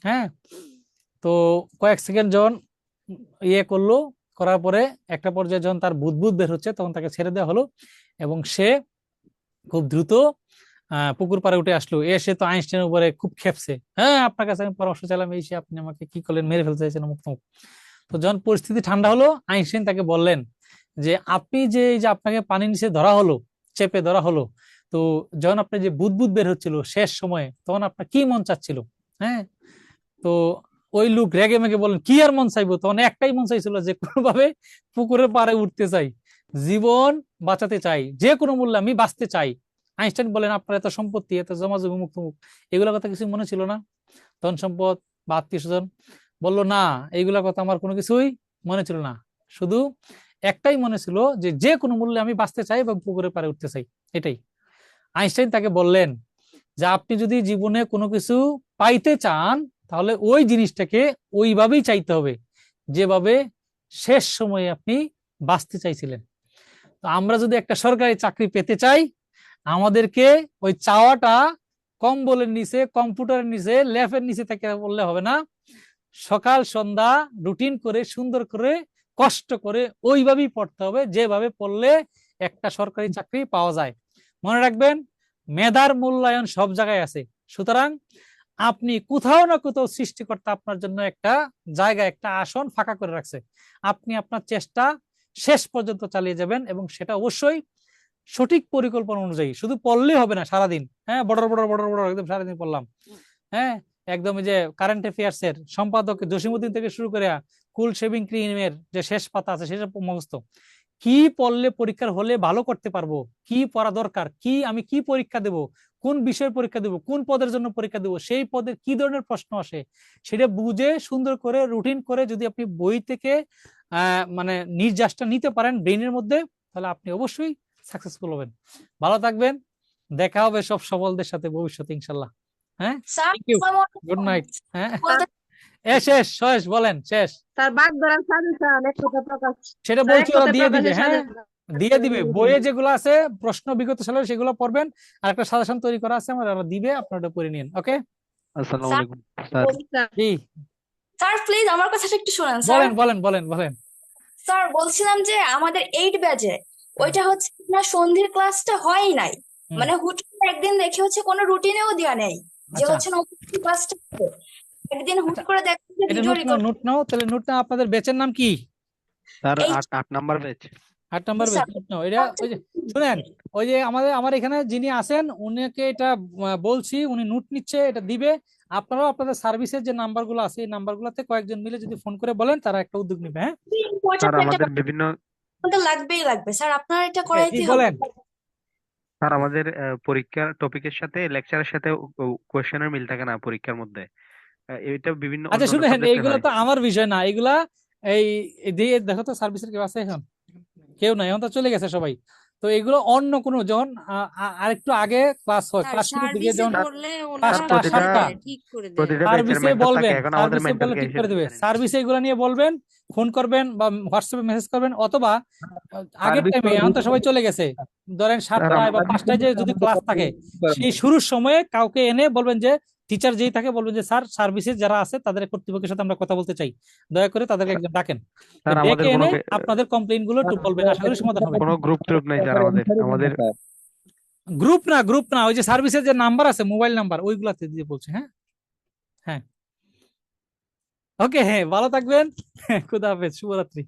হ্যাঁ, তো কয়েক সেকেন্ড যখন করলো, করার পরে একটা পর্যায়ে যখন তার বুদবুদ বের হচ্ছে, তখন তাকে ছেড়ে দেওয়া হলো, এবং সে খুব দ্রুত পুকুর পাড়ে উঠে আসলো, এসে তো আইনস্টাইনের উপরে খুব খেপছে, হ্যাঁ আপনার কাছে আমি পরামর্শ চাইলাম, এই সে আপনি আমাকে কি করলেন, মেরে ফেলতে চাইছেন অমুক তমুক। তো যখন পরিস্থিতি ঠান্ডা হলো, আইনস্টাইন তাকে বললেন যে আপনি যে এই যে আপনাকে পানির নিচে ধরা হলো, চেপে ধরা হলো, তো যখন আপনার যে বুদবুদ বের হচ্ছিল শেষ সময়ে, তখন আপনার কি মন চাচ্ছিল? হ্যাঁ, তো ওই লোক রেগে মেগে বলেন কি আর মন চাইবো, তখন একটাই মন চাইছিল যে কোনোভাবে পুকুরের পাড়ে উঠতে চাই, জীবন বাঁচাতে চাই, যে কোনো মূল্যে আমি বাঁচতে চাই। আইনস্টাইন বলেন আপনার এত সম্পত্তি, এত জমাজমি, মুখ মুখ, এগুলোর কথা কিছু মনে ছিল না? ধন সম্পদ বা আত্মীয় স্বজন? বললো না, এইগুলা কথা আমার কোনো কিছুই মনে ছিল না, শুধু একটাই মনে ছিল যে যে কোনো মূল্যে আমি বাঁচতে চাই এবং পুকুরের পাড়ে উঠতে চাই, এটাই। আইনস্টাইন তাকে বললেন যে আপনি যদি জীবনে কোনো কিছু পাইতে চান, তাহলে ওই জিনিসটাকে ওইভাবেই চাইতে হবে যেভাবে শেষ সময়ে আপনি বাঁচতে চাইছিলেন। তো আমরা যদি একটা সরকারি চাকরি পেতে চাই, আমাদেরকে ওই চাওয়াটা কম্বলের নিচে, কম্পিউটারের নিচে, ল্যাপের নিচে থেকে বললে হবে না, সকাল সন্ধ্যা রুটিন করে সুন্দর করে কষ্ট করে ওইভাবেই পড়তে হবে যেভাবে পড়লে একটা সরকারি চাকরি পাওয়া যায়। মনে রাখবেন, মেধার মূল্যায়ন সব জায়গায় আছে, সুতরাং আপনি কোথাও না কোথাও সৃষ্টিকর্তা আপনার জন্য একটা জায়গা, একটা আসন ফাঁকা করে রাখছে, আপনি আপনার চেষ্টা শেষ পর্যন্ত চালিয়ে যাবেন, এবং সেটা অবশ্যই সঠিক পরিকল্পনা অনুযায়ী। শুধু পড়লে হবে না সারাদিন, হ্যাঁ বড় বড় বড় বড় একদম সারাদিন পড়লাম, হ্যাঁ একদম যে কারেন্ট অ্যাফেয়ার্স এর সম্পাদক জসিমউদ্দিন থেকে শুরু করে কুল শেভিং ক্রিমের যে শেষ পাতা আছে সেটা মুখস্থ। কি পড়লে পরীক্ষার হলে ভালো করতে পারবো, কি পড়া দরকার, কি আমি কি পরীক্ষা দেব, কোন বিষয়ের পরীক্ষা দেব, কোন পদের জন্য পরীক্ষা দেব, সেই পদের কি ধরনের প্রশ্ন আসে, সেটা বুঝে সুন্দর করে রুটিন করে যদি আপনি বই থেকে মানে নির্যাসটা নিতে পারেন ব্রেনের মধ্যে, তাহলে আপনি অবশ্যই সাকসেসফুল হবেন। ভালো থাকবেন, দেখা হবে সব সফলদের সাথে ভবিষ্যতে ইনশাল্লাহ। হ্যাঁ, থ্যাংক ইউ, গুড নাইট। হ্যাঁ শেষ শেষ বলেন, শেষ। স্যার বাদ ধরার সাজেশন এক কথা প্রকাশ, সেটা স্যার বলছি, এক ওরা কথা দিয়ে দিবে, প্রকাশের হ্যাঁ সাজেশন দিয়ে দিবে, বইয়ে যেগুলো আছে প্রশ্ন বিগত সালের সেগুলো পড়বেন, আর একটা সাজেশন তৈরি করা আছে আমার, ওরা দিবে, আপনারা ওটা পড়ে নিন। ওকে, আসসালামু আলাইকুম স্যার। জি স্যার প্লিজ আমার কথাটা একটু শোনান স্যার। বলেন বলেন বলেন বলেন। স্যার বলছিলাম যে আমাদের 8 ব্যাচে ওইটা হচ্ছে আপনার সন্ধ্যের ক্লাসটা হয়ই নাই, মানে হুট করে একদিন দেখে হচ্ছে কোনো রুটিনেও দেওয়া নেই যে আচ্ছা হচ্ছে নতুন ক্লাসটা হবে। একদিন হুট আচ্ছা, করে দেখা যায় এটা ভিডিও নোট নাও, রেকর্ড। নোট নাও, তাহলে নোট নাও। আপনাদের ব্যাচের নাম কি? স্যার এই 8 নাম্বার ব্যাচ। 8 নম্বর ব্যাচ, নোট নাও। এটা ওই যে শুনেন, ওই যে আমার এখানে যিনি আছেন উনাকে এটা বলছি, উনি নোট নিচ্ছে, এটা দিবে। আপনারাও আপনাদের সার্ভিসের যে নাম্বারগুলো আছে এই নাম্বারগুলোতে কয়েকজন মিলে যদি ফোন করে বলেন, তারা একটা উদ্যোগ নেবে। হ্যাঁ ওইটা স্যার তো একটা আমাদের বিভিন্ন লাগবেই লাগবে স্যার, আপনার এটা জি করাইতে হবে। বলেন। স্যার আমাদের পরীক্ষার টপিকের সাথে লেকচারের সাথে কোশ্চেনের মিল থাকে না পরীক্ষার মধ্যে, এটা বিভিন্ন আচ্ছা অন্যান্য শুনেন, সাবজেক্টে এইগুলো হয়। তো আমার বিষয় না, এগুলা এই দিয়ে দেখো তো সার্ভিসের কেউ আছে এখন? কেউ নাই, এখন তো চলে গেছে সবাই। তো এগুলো অন্য কোনো যখন আরেকটু আগে ক্লাস হয়, স্যার ক্লাস শুরুর দিকে সার্ভিসে যখন বললে স্যার ওনারা 5টা প্রতিটা 7টা ঠিক করে দেয়। প্রতিটা ব্যাচের সার্ভিসে মেন্টর থাকে, বলবেন, এখন আমাদের সার্ভিসে বললে মেন্টরকে ঠিক এসে করে দেবে। জানেন। সার্ভিসে এগুলো নিয়ে বলবেন, ফোন করবেন বা হোয়াটসঅ্যাপে মেসেজ করবেন, অথবা আগের সার্ভিস টাইমে, এখন তো সবাই চলে গেছে, ধরেন স্যার 7টায় বা 5টায় যে যদি ক্লাস থাকে, সেই শুরুর সময়ে কাউকে এনে বলবেন যে টিচার যেই থাকে বলবেন যে স্যার সার্ভিসে যারা আছে তাদের কর্তৃপক্ষের সাথে আমরা কথা বলতে চাই, দয়া করে তাদেরকে একজন ডাকেন, স্যার আমাদের ডেকে কোনো এনে আপনাদের কমপ্লেইন গুলো একটু বলবেন, আশা করি সমাধান হবে। কোনো গ্রুপ ট্রুপ নাই স্যার, আমাদের গ্রুপ না, ওই যে সার্ভিসের যে নাম্বার আছে, মোবাইল নাম্বার, ওইগুলাতে দিয়ে বলছে। হ্যাঁ হ্যাঁ ওকে, হ্যাঁ ভালো থাকবেন, খুদা হাফেজ, শুভরাত্রি।